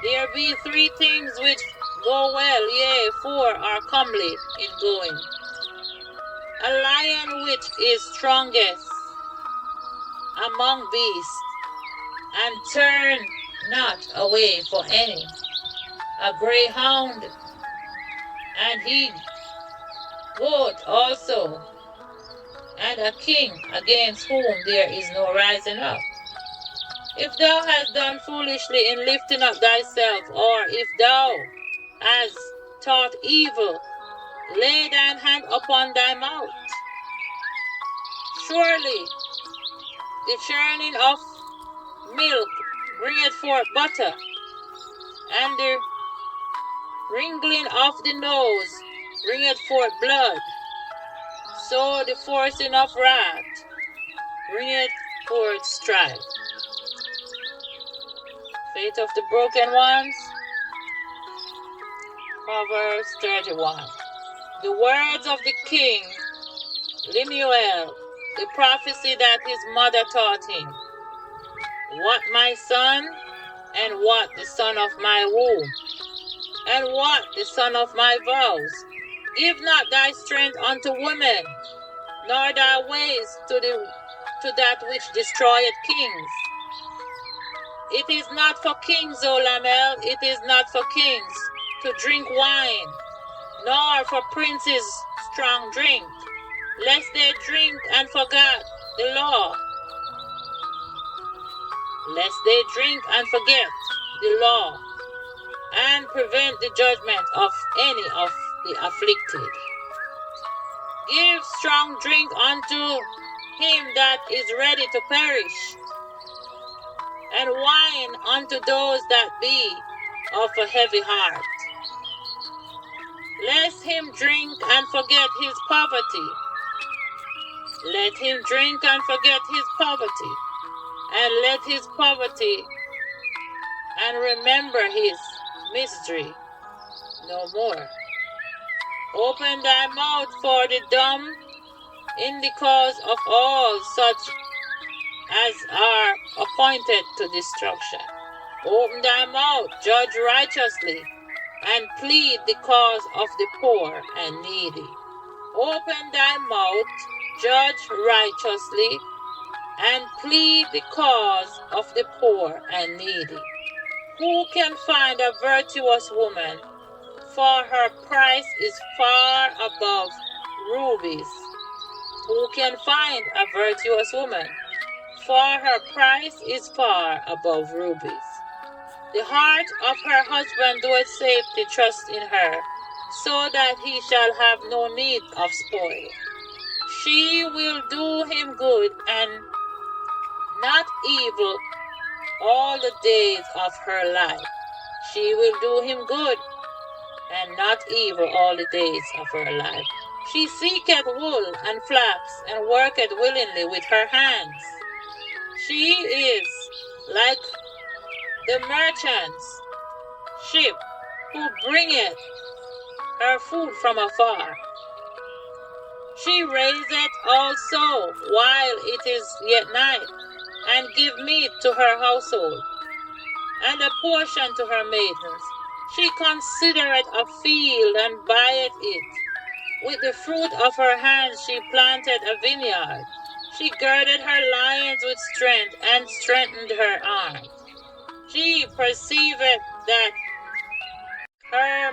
There be 3 things which go well, yea, 4 are comely in going. A lion which is strongest among beasts, and turn not away for any. A greyhound, and he goat also, and a king against whom there is no rising up. If thou hast done foolishly in lifting up thyself, or if thou hast taught evil, lay thine hand upon thy mouth. Surely the churning of milk bringeth forth butter, and the wrinkling of the nose bringeth forth blood. So the forcing of wrath bringeth forth strife. Fate of the broken ones. Proverbs 31. The words of the king Lemuel, the prophecy that his mother taught him. What my son, and what the son of my womb, and what the son of my vows. Give not thy strength unto women, nor thy ways to that which destroyeth kings. It is not for kings, O Lamel, it is not for kings to drink wine, nor for princes strong drink, lest they drink and forget the law. Lest they drink and forget the law, and prevent the judgment of any of the afflicted. Give strong drink unto him that is ready to perish, and wine unto those that be of a heavy heart. Lest him drink and forget his poverty. Let him drink and forget his poverty, and let his poverty and remember his misery no more. Open thy mouth for the dumb in the cause of all such as are appointed to destruction. Open thy mouth, judge righteously, and plead the cause of the poor and needy. Open thy mouth, judge righteously, and plead the cause of the poor and needy. Who can find a virtuous woman? For her price is far above rubies. Who can find a virtuous woman? For her price is far above rubies. The heart of her husband doeth safety trust in her, so that he shall have no need of spoil. She will do him good and not evil all the days of her life. She will do him good and not evil all the days of her life. She seeketh wool and flax, and worketh willingly with her hands. She is like the merchant's ship, who bringeth her food from afar. She raiseth also while it is yet night, and give meat to her household, and a portion to her maidens. She considereth a field, and buyeth it. With the fruit of her hands she planted a vineyard. She girded her lions with strength, and strengthened her arm. She perceiveth that her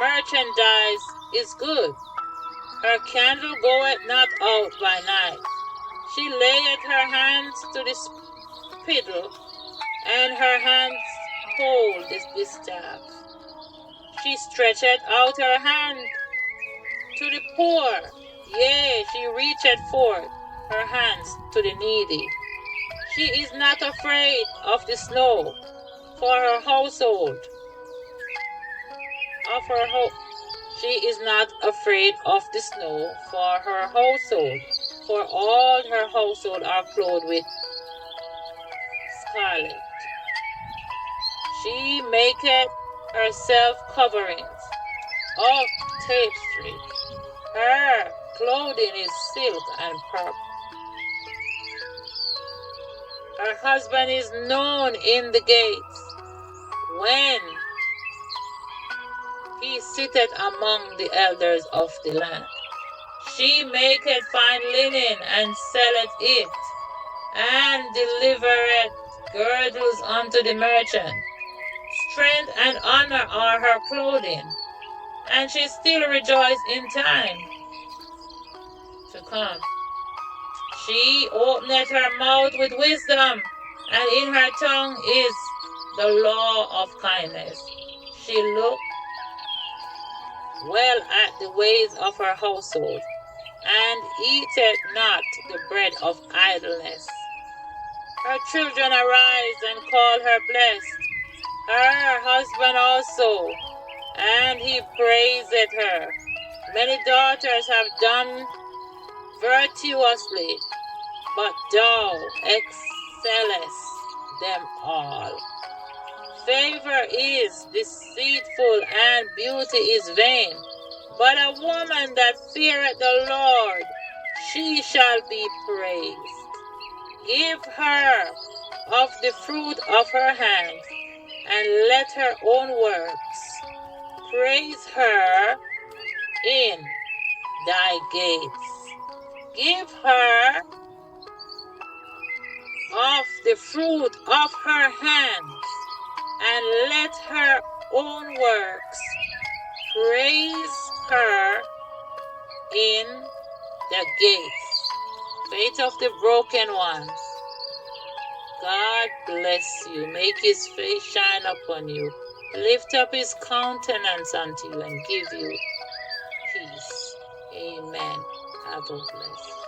merchandise is good. Her candle goeth not out by night. She layeth her hands to the spindle, and her hands hold the distaff. She stretcheth out her hand to the poor. Yea, she reacheth forth her hands to the needy. She is not afraid of the snow for her household. She is not afraid of the snow for her household, for all her household are clothed with scarlet. She maketh herself coverings of tapestry. Her clothing is silk and purple. Her husband is known in the gates, when he sitteth among the elders of the land. She maketh fine linen and selleth it, and delivereth girdles unto the merchant. Strength and honor are her clothing, and she still rejoiced in time to come. She openeth her mouth with wisdom, and in her tongue is the law of kindness. She looked well at the ways of her household, and eateth not the bread of idleness. Her children arise and call her blessed, her husband also, and he praiseth her. Many daughters have done virtuously, but thou excellest them all. Favor is deceitful and beauty is vain, but a woman that feareth the Lord, she shall be praised. Give her of the fruit of her hands, and let her own works praise her in thy gates. Give her of the fruit of her hands, and let her own works praise her in the gates. Faith of the broken ones. God bless you. Make his face shine upon you. Lift up his countenance unto you and give you peace. Amen. Have a blessed